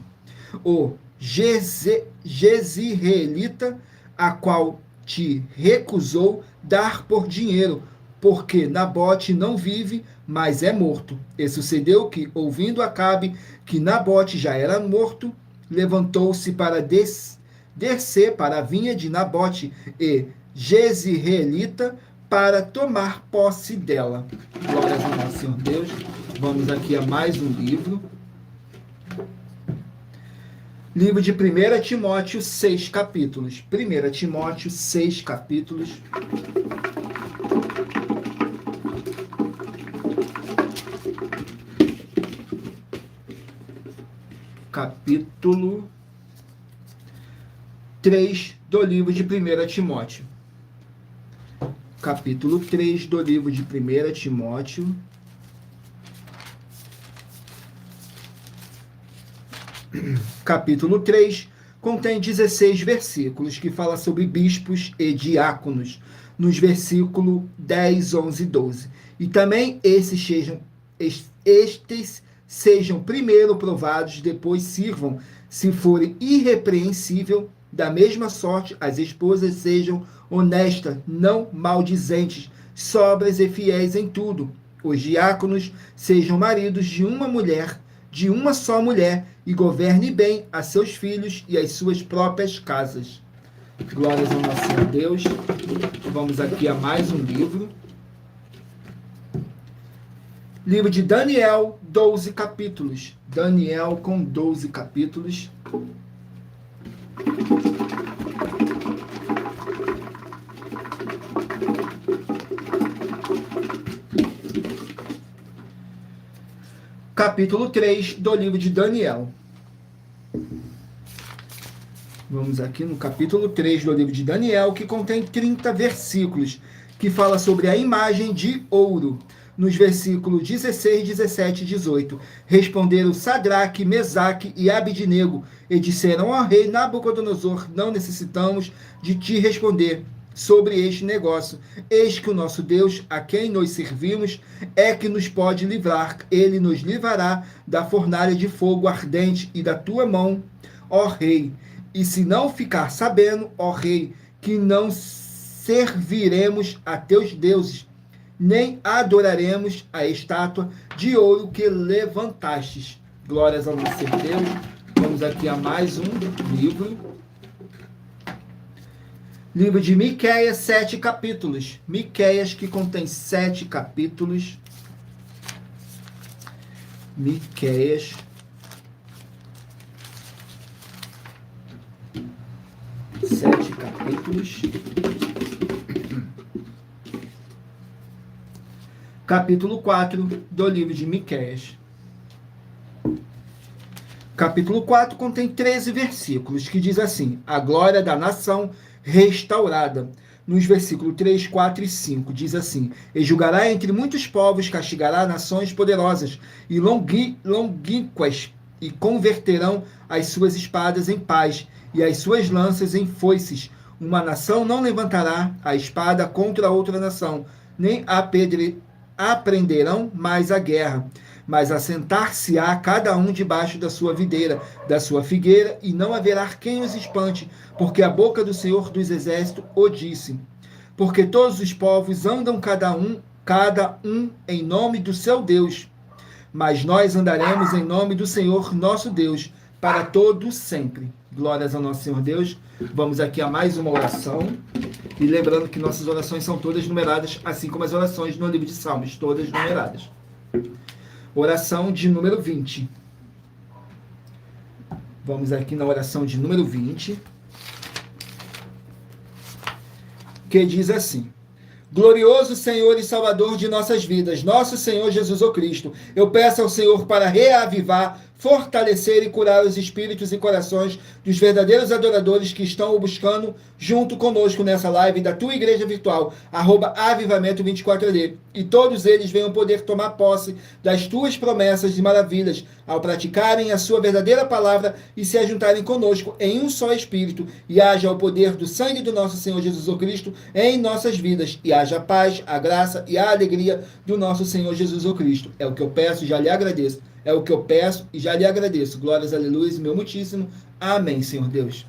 S1: o Jezreelita, a qual te recusou dar por dinheiro, porque Nabote não vive, mas é morto. E sucedeu que, ouvindo Acabe que Nabote já era morto, levantou-se para descer para a vinha de Nabote e Jezreelita, para tomar posse dela. Glórias ao nosso Senhor Deus. Vamos aqui a mais um livro. Livro de 1 Timóteo, 6 capítulos. 1 Timóteo, 6 capítulos. Capítulo 3 do livro de 1 Timóteo. Capítulo 3 do livro de 1 Timóteo. Capítulo 3 contém 16 versículos que fala sobre bispos e diáconos, nos versículos 10, 11 e 12. E também estes sejam primeiro provados, depois sirvam, se forem irrepreensível, da mesma sorte as esposas sejam honestas, não maldizentes, sóbrias e fiéis em tudo. Os diáconos sejam maridos de uma mulher, de uma só mulher, e governe bem a seus filhos e as suas próprias casas. Glórias ao nosso Senhor Deus. Vamos aqui a mais um livro. Livro de Daniel, 12 capítulos. Daniel com 12 capítulos. Capítulo 3 do livro de Daniel. Vamos aqui no capítulo 3 do livro de Daniel, que contém 30 versículos, que fala sobre a imagem de ouro. Nos versículos 16, 17 e 18. Responderam Sadraque, Mesaque e Abidnego, e disseram ao rei Nabucodonosor: não necessitamos de te responder sobre este negócio. Eis que o nosso Deus, a quem nós servimos, é que nos pode livrar. Ele nos livrará da fornalha de fogo ardente e da tua mão, ó rei. E se não ficar sabendo, ó rei, que não serviremos a teus deuses, nem adoraremos a estátua de ouro que levantastes. Glórias ao nosso Deus. Vamos aqui a mais um livro. Livro de Miqueias, 7 capítulos. Miqueias, que contém 7 capítulos. Miqueias. Sete capítulos. Capítulo 4 do livro de Miqueias. Capítulo 4 contém 13 versículos, que diz assim: a glória da nação restaurada. Nos versículos 3, 4 e 5, diz assim: e julgará entre muitos povos, castigará nações poderosas e longínquas, e converterão as suas espadas em paz, e as suas lanças em foices. Uma nação não levantará a espada contra outra nação, nem aprenderão mais a guerra, mas assentar-se-á cada um debaixo da sua videira, da sua figueira, e não haverá quem os espante, porque a boca do Senhor dos Exércitos o disse. Porque todos os povos andam cada um em nome do seu Deus, mas nós andaremos em nome do Senhor nosso Deus, para todo sempre. Glórias ao nosso Senhor Deus. Vamos aqui a mais uma oração. E lembrando que nossas orações são todas numeradas, assim como as orações no livro de Salmos, todas numeradas. Oração de número 20. Vamos aqui na oração de número 20. Que diz assim: glorioso Senhor e Salvador de nossas vidas, nosso Senhor Jesus o Cristo, eu peço ao Senhor para reavivar, fortalecer e curar os espíritos e corações dos verdadeiros adoradores que estão o buscando junto conosco nessa live da tua igreja virtual, @avivamento24AD, e todos eles venham poder tomar posse das tuas promessas e maravilhas ao praticarem a sua verdadeira palavra e se ajuntarem conosco em um só espírito, e haja o poder do sangue do nosso Senhor Jesus o Cristo em nossas vidas, e haja a paz, a graça e a alegria do nosso Senhor Jesus o Cristo. É o que eu peço e já lhe agradeço. É o que eu peço e já lhe agradeço. Glórias, aleluia, meu muitíssimo. Amém, Senhor Deus.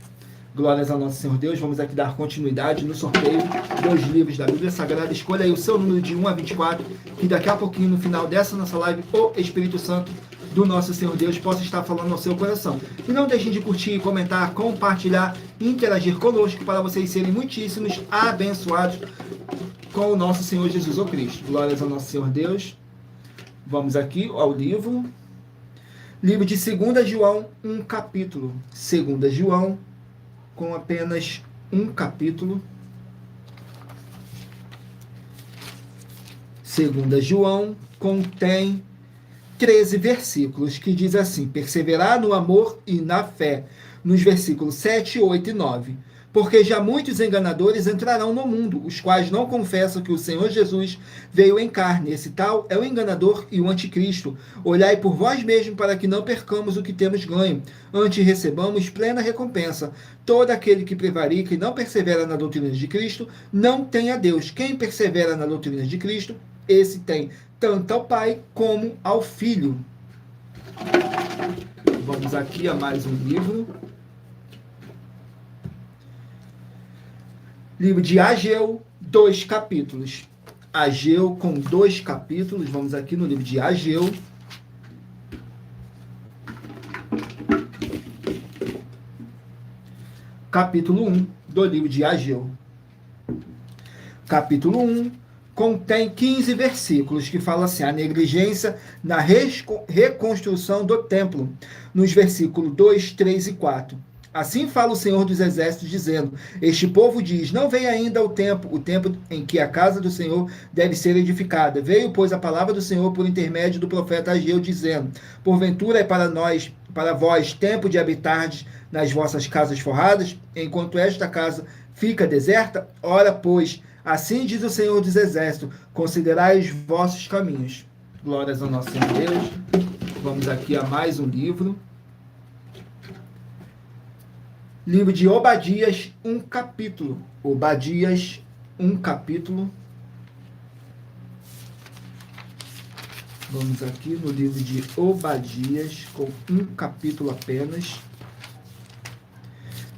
S1: Glórias ao nosso Senhor Deus. Vamos aqui dar continuidade no sorteio dos livros da Bíblia Sagrada. Escolha aí o seu número de 1 a 24, que daqui a pouquinho, no final dessa nossa live, o Espírito Santo do nosso Senhor Deus possa estar falando ao seu coração. E não deixem de curtir, comentar, compartilhar, interagir conosco, para vocês serem muitíssimos abençoados com o nosso Senhor Jesus o Cristo. Glórias ao nosso Senhor Deus. Vamos aqui ao livro. Livro de 2 João, um capítulo. 2 João, com apenas um capítulo. 2 João contém 13 versículos, que diz assim: perseverar no amor e na fé. Nos versículos 7, 8 e 9. Porque já muitos enganadores entrarão no mundo, os quais não confessam que o Senhor Jesus veio em carne. Esse tal é o enganador e o anticristo. Olhai por vós mesmos para que não percamos o que temos ganho, antes recebamos plena recompensa. Todo aquele que prevarica e não persevera na doutrina de Cristo, não tem a Deus. Quem persevera na doutrina de Cristo, esse tem tanto ao Pai como ao Filho. Vamos aqui a mais um livro. Livro de Ageu, 2 capítulos. Ageu com 2 capítulos. Vamos aqui no livro de Ageu. Capítulo 1 do livro de Ageu. Capítulo 1 contém 15 versículos que falam assim: a negligência na reconstrução do templo. Nos versículos 2, 3 e 4. Assim fala o Senhor dos Exércitos, dizendo: este povo diz, não vem ainda o tempo em que a casa do Senhor deve ser edificada. Veio, pois, a palavra do Senhor por intermédio do profeta Ageu, dizendo: porventura é para vós, tempo de habitardes nas vossas casas forradas, enquanto esta casa fica deserta? Ora, pois, assim diz o Senhor dos Exércitos, considerai os vossos caminhos. Glórias ao nosso Senhor Deus. Vamos aqui a mais um livro. Livro de Obadias, 1 capítulo. Obadias, 1 capítulo. Vamos aqui no livro de Obadias, com 1 capítulo apenas,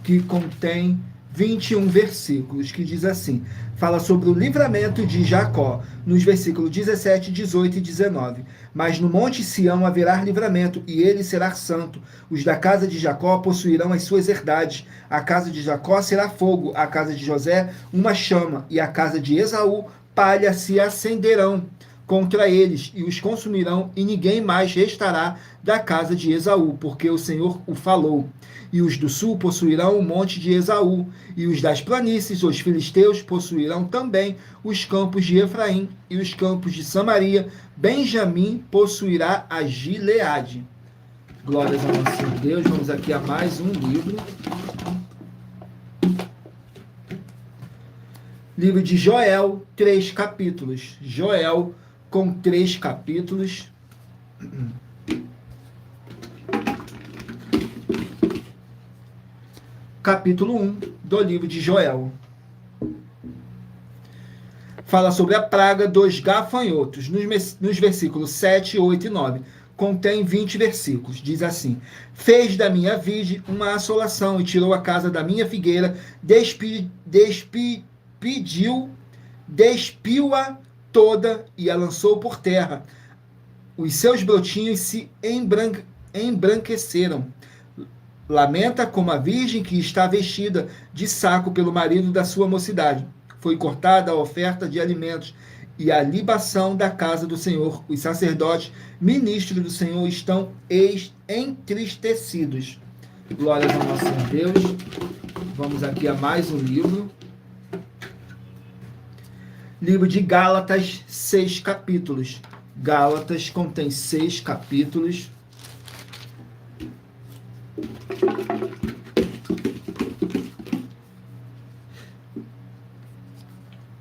S1: que contém 21 versículos, que diz assim, fala sobre o livramento de Jacó, nos versículos 17, 18 e 19. Mas no monte Sião haverá livramento, e ele será santo. Os da casa de Jacó possuirão as suas herdades. A casa de Jacó será fogo, a casa de José uma chama, e a casa de Esaú palha se acenderão contra eles, e os consumirão, e ninguém mais restará da casa de Esaú, porque o Senhor o falou. E os do sul possuirão o monte de Esaú, e os das planícies, os filisteus, possuirão também os campos de Efraim e os campos de Samaria. Benjamim possuirá a Gileade. Glórias ao nosso Deus. Vamos aqui a mais um livro. Livro de Joel, 3 capítulos. Joel com 3 capítulos. Capítulo 1 do livro de Joel. Fala sobre a praga dos gafanhotos. Nos versículos 7, 8 e 9. Contém 20 versículos. Diz assim: fez da minha vide uma assolação e tirou a casa da minha figueira, despiu-a toda e a lançou por terra. Os seus brotinhos se embranqueceram. Lamenta como a virgem que está vestida de saco pelo marido da sua mocidade. Foi cortada a oferta de alimentos e a libação da casa do Senhor. Os sacerdotes, ministros do Senhor, estão entristecidos. Glórias ao nosso Deus. Vamos aqui a mais um livro. Livro de Gálatas, 6 capítulos. Gálatas contém 6 capítulos.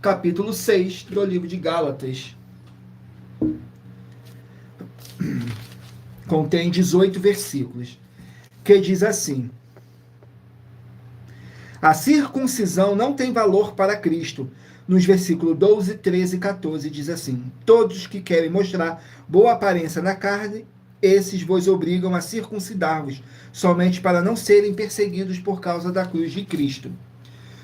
S1: Capítulo 6 do livro de Gálatas. Contém 18 versículos, que diz assim: a circuncisão não tem valor para Cristo. Nos versículos 12, 13 e 14 diz assim: todos que querem mostrar boa aparência na carne, esses vos obrigam a circuncidar-vos, somente para não serem perseguidos por causa da cruz de Cristo.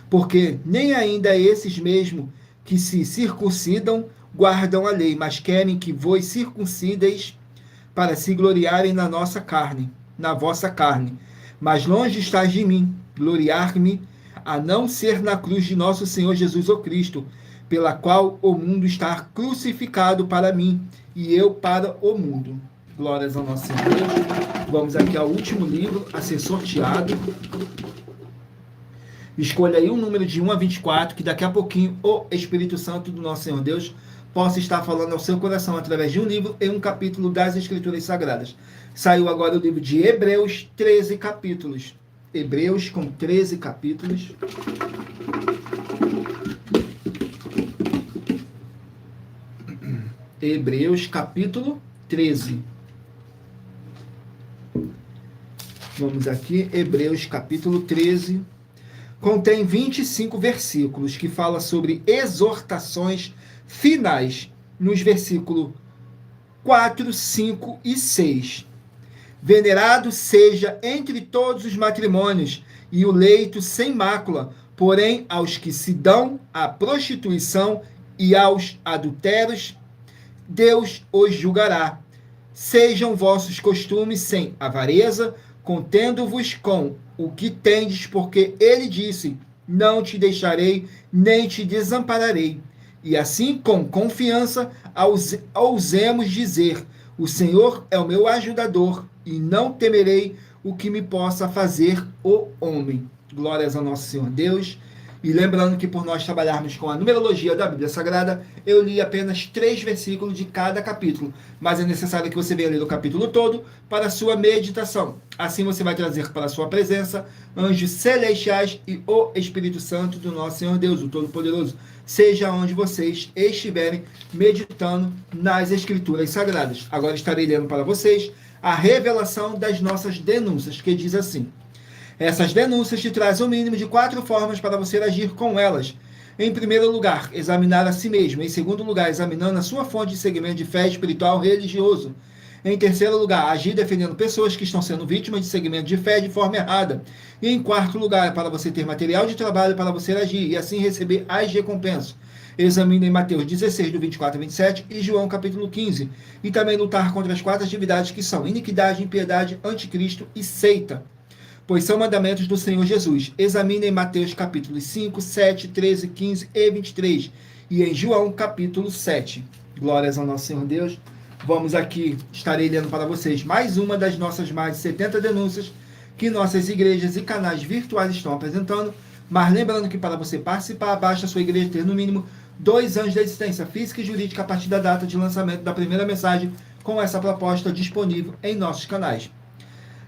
S1: Porque nem ainda esses mesmo que se circuncidam guardam a lei, mas querem que vos circuncideis para se gloriarem na nossa carne, na vossa carne. Mas longe estás de mim, gloriar-me, a não ser na cruz de nosso Senhor Jesus o Cristo, pela qual o mundo está crucificado para mim, e eu para o mundo. Glórias ao nosso Senhor. Vamos aqui ao último livro a ser sorteado. Escolha aí um número de 1 a 24, que daqui a pouquinho o Espírito Santo do nosso Senhor Deus possa estar falando ao seu coração através de um livro e um capítulo das Escrituras Sagradas. Saiu agora o livro de Hebreus, 13 capítulos. Hebreus com 13 capítulos. Hebreus capítulo 13. Vamos aqui, Hebreus capítulo 13. Contém 25 versículos que fala sobre exortações finais, nos versículos 4, 5 e 6. Venerado seja entre todos os matrimônios e o leito sem mácula, porém aos que se dão à prostituição e aos adultérios, Deus os julgará. Sejam vossos costumes sem avareza, contendo-vos com o que tendes, porque ele disse: não te deixarei, nem te desampararei. E assim, com confiança, ousemos dizer: o Senhor é o meu ajudador, e não temerei o que me possa fazer o homem. Glórias ao nosso Senhor Deus. E lembrando que por nós trabalharmos com a numerologia da Bíblia Sagrada, eu li apenas 3 versículos de cada capítulo, mas é necessário que você venha ler o capítulo todo para a sua meditação. Assim você vai trazer para a sua presença anjos celestiais e o Espírito Santo do nosso Senhor Deus, o Todo-Poderoso, seja onde vocês estiverem meditando nas Escrituras Sagradas. Agora estarei lendo para vocês a revelação das nossas denúncias, que diz assim: essas denúncias te trazem o mínimo de 4 formas para você agir com elas. Em primeiro lugar, examinar a si mesmo. Em segundo lugar, examinando a sua fonte de segmento de fé espiritual religioso. Em terceiro lugar, agir defendendo pessoas que estão sendo vítimas de segmento de fé de forma errada. E em quarto lugar, para você ter material de trabalho para você agir e assim receber as recompensas. Examine em Mateus 16, do 24 a 27 e João capítulo 15. E também lutar contra as 4 atividades que são iniquidade, impiedade, anticristo e seita, pois são mandamentos do Senhor Jesus. Examine em Mateus capítulo 5, 7, 13, 15 e 23. E em João capítulo 7. Glórias ao nosso Senhor Deus. Vamos aqui, estarei lendo para vocês mais uma das nossas mais de 70 denúncias que nossas igrejas e canais virtuais estão apresentando. Mas lembrando que para você participar, basta a sua igreja ter no mínimo 2 anos de existência física e jurídica a partir da data de lançamento da primeira mensagem com essa proposta disponível em nossos canais.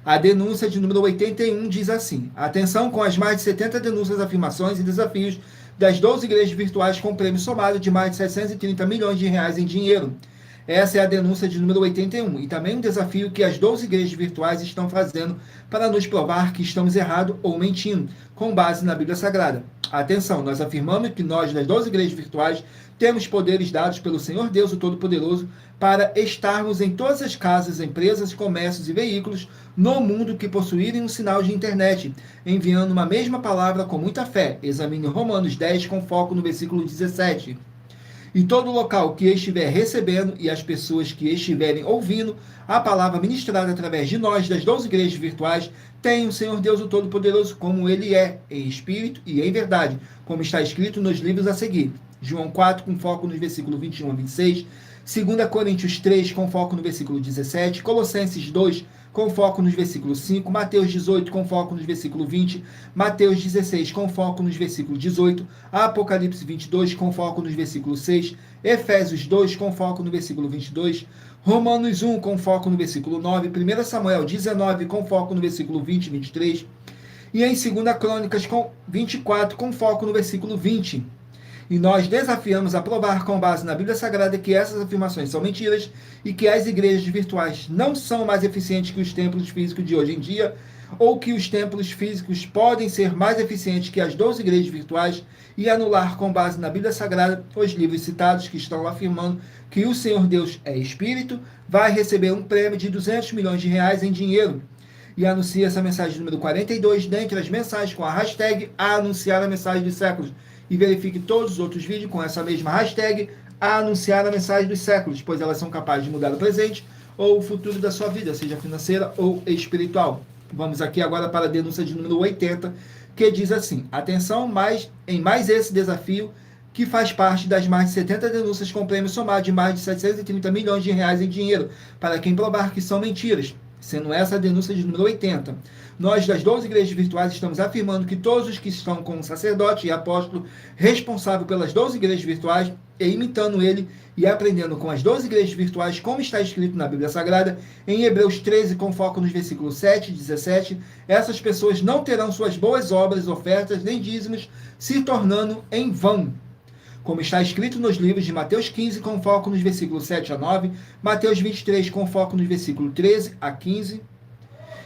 S1: A denúncia de número 81 diz assim: atenção com as mais de 70 denúncias, afirmações e desafios das 12 igrejas virtuais com prêmio somado de mais de 730 milhões de reais em dinheiro. Essa é a denúncia de número 81 e também um desafio que as 12 igrejas virtuais estão fazendo para nos provar que estamos errados ou mentindo, com base na Bíblia Sagrada. Atenção, nós afirmamos que nós, das 12 igrejas virtuais, temos poderes dados pelo Senhor Deus, o Todo-Poderoso, para estarmos em todas as casas, empresas, comércios e veículos no mundo que possuírem um sinal de internet, enviando uma mesma palavra com muita fé. Examine Romanos 10 com foco no versículo 17. E todo local que estiver recebendo e as pessoas que estiverem ouvindo a palavra ministrada através de nós, das 12 igrejas virtuais, tem o Senhor Deus, o Todo-Poderoso, como Ele é, em espírito e em verdade, como está escrito nos livros a seguir. João 4, com foco nos versículos 21 a 26, 2 Coríntios 3, com foco no versículo 17, Colossenses 2, com foco nos versículos 5, Mateus 18, com foco nos versículos 20, Mateus 16, com foco nos versículos 18, Apocalipse 22, com foco nos versículos 6, Efésios 2, com foco no versículo 22, Romanos 1, com foco no versículo 9, 1 Samuel 19, com foco no versículo 20 e 23, e em 2 Crônicas 24, com foco no versículo 20. E nós desafiamos a provar com base na Bíblia Sagrada que essas afirmações são mentiras e que as igrejas virtuais não são mais eficientes que os templos físicos de hoje em dia, ou que os templos físicos podem ser mais eficientes que as 12 igrejas virtuais, e anular com base na Bíblia Sagrada os livros citados que estão afirmando que o Senhor Deus é Espírito, vai receber um prêmio de 200 milhões de reais em dinheiro. E anuncia essa mensagem número 42 dentre as mensagens com a hashtag anunciar a mensagem dos séculos. E verifique todos os outros vídeos com essa mesma hashtag, a anunciar a mensagem dos séculos, pois elas são capazes de mudar o presente ou o futuro da sua vida, seja financeira ou espiritual. Vamos aqui agora para a denúncia de número 80, que diz assim: atenção em mais esse desafio, que faz parte das mais de 70 denúncias com prêmio somado de mais de 730 milhões de reais em dinheiro, para quem provar que são mentiras. Sendo essa a denúncia de número 80. Nós, das 12 igrejas virtuais, estamos afirmando que todos os que estão como sacerdote e apóstolo responsável pelas 12 igrejas virtuais, e imitando ele e aprendendo com as 12 igrejas virtuais, como está escrito na Bíblia Sagrada, em Hebreus 13, com foco nos versículos 7 e 17, essas pessoas não terão suas boas obras, ofertas, nem dízimos, se tornando em vão. Como está escrito nos livros de Mateus 15, com foco nos versículos 7 a 9, Mateus 23, com foco nos versículos 13 a 15,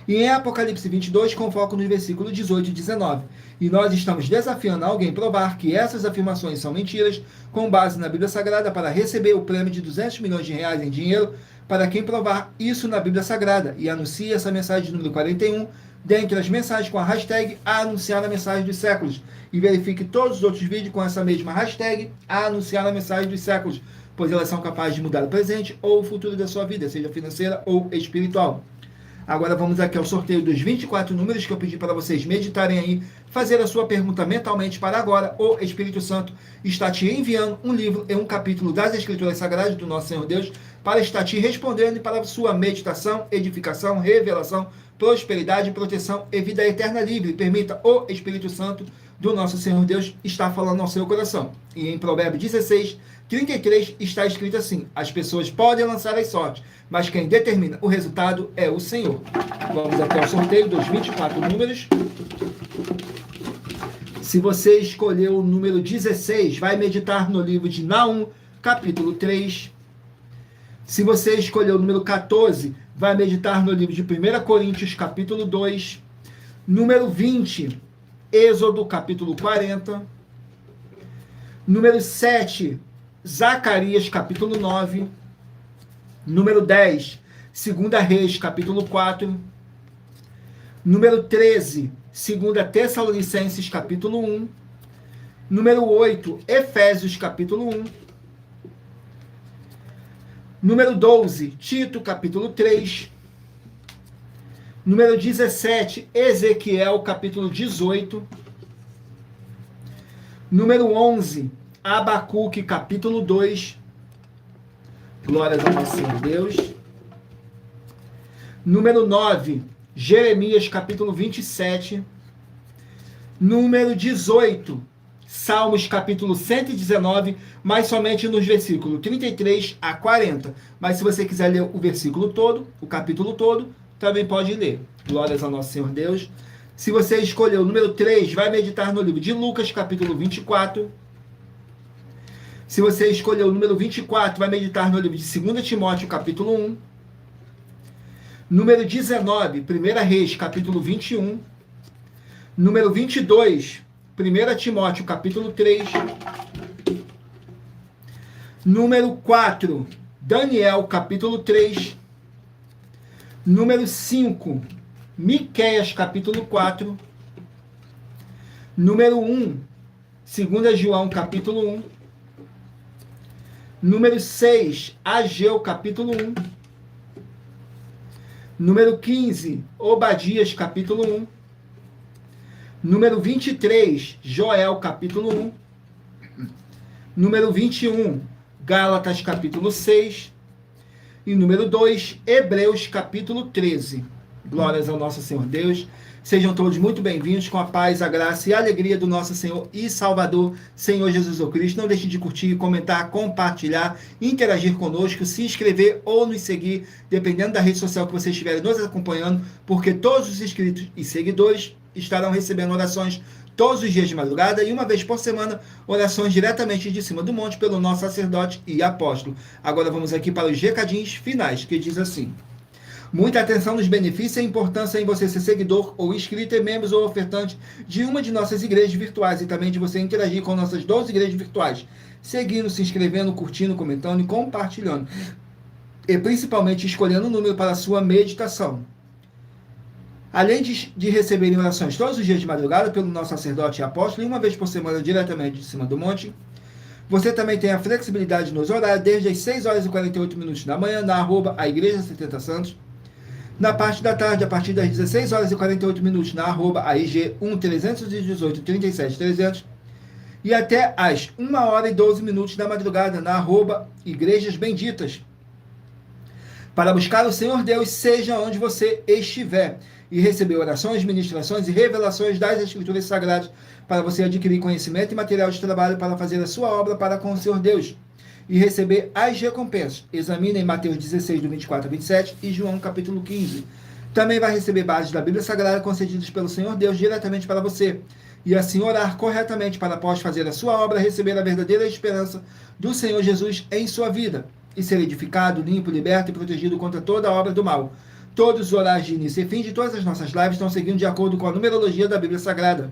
S1: e em Apocalipse 22, com foco nos versículos 18 e 19. E nós estamos desafiando alguém a provar que essas afirmações são mentiras, com base na Bíblia Sagrada, para receber o prêmio de 200 milhões de reais em dinheiro, para quem provar isso na Bíblia Sagrada, e anuncie essa mensagem de número 41, dentre as mensagens com a hashtag Anunciar a Mensagem dos Séculos, e verifique todos os outros vídeos com essa mesma hashtag Anunciar a Mensagem dos Séculos, pois elas são capazes de mudar o presente ou o futuro da sua vida, seja financeira ou espiritual. Agora vamos aqui ao sorteio dos 24 números que eu pedi para vocês meditarem aí, fazer a sua pergunta mentalmente para agora. O Espírito Santo está te enviando um livro e um capítulo das Escrituras Sagradas do nosso Senhor Deus para estar te respondendo e para a sua meditação, edificação, revelação, prosperidade, proteção e vida eterna livre. Permita o Espírito Santo do nosso Senhor Deus estar falando ao seu coração. E em Provérbios 16, 33 está escrito assim: as pessoas podem lançar as sortes, mas quem determina o resultado é o Senhor. Vamos aqui ao sorteio dos 24 números. Se você escolheu o número 16, vai meditar no livro de Naum, capítulo 3. Se você escolheu o número 14, vai meditar no livro de 1 Coríntios, capítulo 2. Número 20, Êxodo, capítulo 40. Número 7, Zacarias, capítulo 9. Número 10, 2 Reis, capítulo 4. Número 13, 2 Tessalonicenses, capítulo 1. Número 8, Efésios, capítulo 1. Número 12, Tito, capítulo 3. Número 17, Ezequiel, capítulo 18. Número 11, Abacuque, capítulo 2. Glórias ao nosso Senhor Deus. Número 9, Jeremias, capítulo 27. Número 18, Salmos, capítulo 119, mas somente nos versículos 33 a 40. Mas se você quiser ler o versículo todo, o capítulo todo, também pode ler. Glórias ao nosso Senhor Deus. Se você escolheu o número 3, vai meditar no livro de Lucas, capítulo 24. Se você escolheu o número 24, vai meditar no livro de 2 Timóteo, capítulo 1. Número 19, 1 Reis, capítulo 21. Número 22, 1 Timóteo, capítulo 3. Número 4, Daniel, capítulo 3. Número 5, Miqueias, capítulo 4. Número 1, 2 João, capítulo 1. Número 6, Ageu, capítulo 1. Número 15, Obadias, capítulo 1. Número 23, Joel, capítulo 1. Número 21, Gálatas, capítulo 6. E número 2, Hebreus, capítulo 13. Glórias ao nosso Senhor Deus. Sejam todos muito bem-vindos com a paz, a graça e a alegria do nosso Senhor e Salvador, Senhor Jesus Cristo. Não deixe de curtir, comentar, compartilhar, interagir conosco, se inscrever ou nos seguir, dependendo da rede social que você estiver nos acompanhando, porque todos os inscritos e seguidores estarão recebendo orações todos os dias de madrugada e uma vez por semana, orações diretamente de cima do monte pelo nosso sacerdote e apóstolo. Agora vamos aqui para os recadinhos finais, que diz assim: muita atenção nos benefícios e a importância em você ser seguidor ou inscrito e membro ou ofertante de uma de nossas igrejas virtuais e também de você interagir com nossas 12 igrejas virtuais, seguindo, se inscrevendo, curtindo, comentando e compartilhando. E principalmente escolhendo um número para a sua meditação. Além de receberem orações todos os dias de madrugada pelo nosso sacerdote e apóstolo e uma vez por semana diretamente de cima do monte, você também tem a flexibilidade nos horários desde as 6 horas e 48 minutos da manhã na @ a Igreja 70 Santos. Na parte da tarde, a partir das 16 horas e 48 minutos, na @ IG 1318 37 300. E até às 1 hora e 12 minutos da madrugada, na @ Igrejas Benditas. para buscar o Senhor Deus, seja onde você estiver, e receber orações, ministrações e revelações das Escrituras Sagradas, para você adquirir conhecimento e material de trabalho para fazer a sua obra para com o Senhor Deus, e receber as recompensas. Examinem Mateus 16, do 24 a 27, e João capítulo 15. Também vai receber bases da Bíblia Sagrada concedidas pelo Senhor Deus diretamente para você, e assim orar corretamente para, após fazer a sua obra, receber a verdadeira esperança do Senhor Jesus em sua vida, e ser edificado, limpo, liberto e protegido contra toda a obra do mal. Todos os horários de início e fim de todas as nossas lives estão seguindo de acordo com a numerologia da Bíblia Sagrada.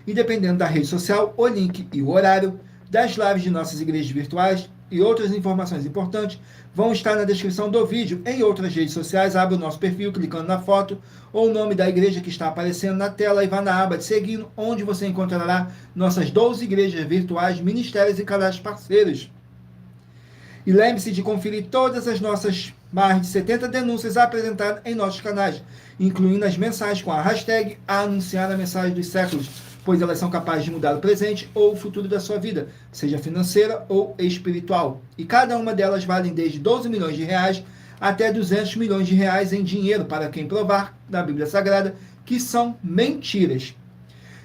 S1: E dependendo da rede social, o link e o horário das lives de nossas igrejas virtuais e outras informações importantes vão estar na descrição do vídeo. Em outras redes sociais, abra o nosso perfil clicando na foto ou o nome da igreja que está aparecendo na tela e vá na aba de seguindo, onde você encontrará nossas 12 igrejas virtuais, ministérios e canais parceiros. E lembre-se de conferir todas as nossas mais de 70 denúncias apresentadas em nossos canais, incluindo as mensagens com a hashtag Anunciar a Mensagem dos Séculos, pois elas são capazes de mudar o presente ou o futuro da sua vida, seja financeira ou espiritual. E cada uma delas vale desde 12 milhões de reais até 200 milhões de reais em dinheiro, para quem provar na Bíblia Sagrada que são mentiras.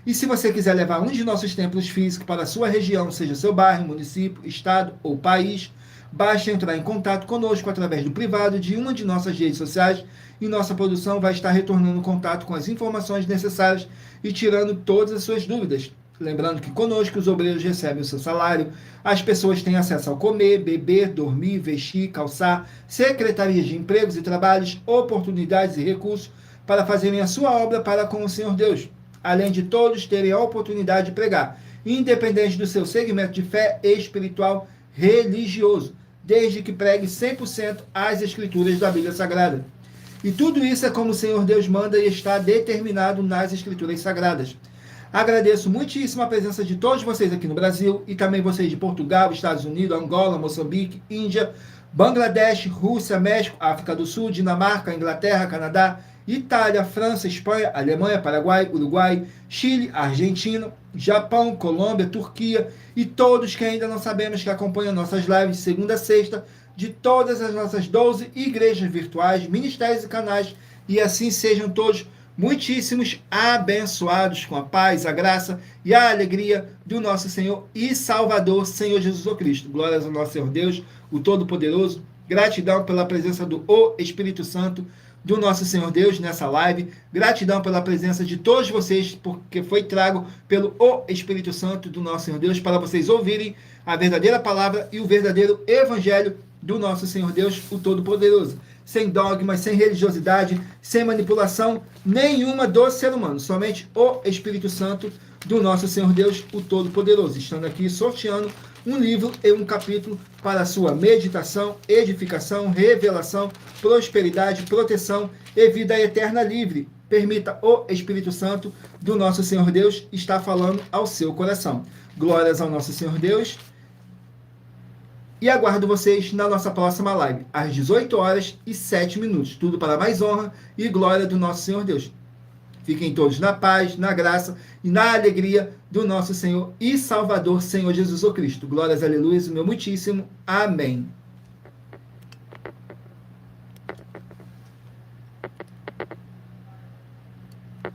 S1: E se você quiser levar um de nossos templos físicos para a sua região, seja seu bairro, município, estado ou país, basta entrar em contato conosco através do privado de uma de nossas redes sociais e nossa produção vai estar retornando contato com as informações necessárias e tirando todas as suas dúvidas. Lembrando que conosco os obreiros recebem o seu salário, as pessoas têm acesso ao comer, beber, dormir, vestir, calçar, secretarias de empregos e trabalhos, oportunidades e recursos para fazerem a sua obra para com o Senhor Deus, além de todos terem a oportunidade de pregar, independente do seu segmento de fé espiritual religioso, desde que pregue 100% as Escrituras da Bíblia Sagrada. E tudo isso é como o Senhor Deus manda e está determinado nas Escrituras Sagradas. Agradeço muitíssimo a presença de todos vocês aqui no Brasil e também vocês de Portugal, Estados Unidos, Angola, Moçambique, Índia, Bangladesh, Rússia, México, África do Sul, Dinamarca, Inglaterra, Canadá, Itália, França, Espanha, Alemanha, Paraguai, Uruguai, Chile, Argentina, Japão, Colômbia, Turquia e todos que ainda não sabemos que acompanham nossas lives de segunda a sexta de todas as nossas 12 igrejas virtuais, ministérios e canais, e assim sejam todos muitíssimos abençoados com a paz, a graça e a alegria do nosso Senhor e Salvador, Senhor Jesus Cristo. Glórias ao nosso Senhor Deus, o Todo-Poderoso. Gratidão pela presença do Espírito Santo, do nosso Senhor Deus nessa live. Gratidão pela presença de todos vocês, porque foi trago pelo Espírito Santo do nosso Senhor Deus, para vocês ouvirem a verdadeira palavra e o verdadeiro evangelho do nosso Senhor Deus, o Todo-Poderoso. Sem dogmas, sem religiosidade, sem manipulação nenhuma do ser humano. Somente o Espírito Santo do nosso Senhor Deus, o Todo-Poderoso. Estando aqui sorteando um livro e um capítulo para a sua meditação, edificação, revelação, prosperidade, proteção e vida eterna livre. Permita o Espírito Santo do nosso Senhor Deus estar falando ao seu coração. Glórias ao nosso Senhor Deus. E aguardo vocês na nossa próxima live, às 18h07. Tudo para mais honra e glória do nosso Senhor Deus. Fiquem todos na paz, na graça e na alegria do nosso Senhor e Salvador, Senhor Jesus Cristo. Glórias, aleluia, meu muitíssimo. Amém.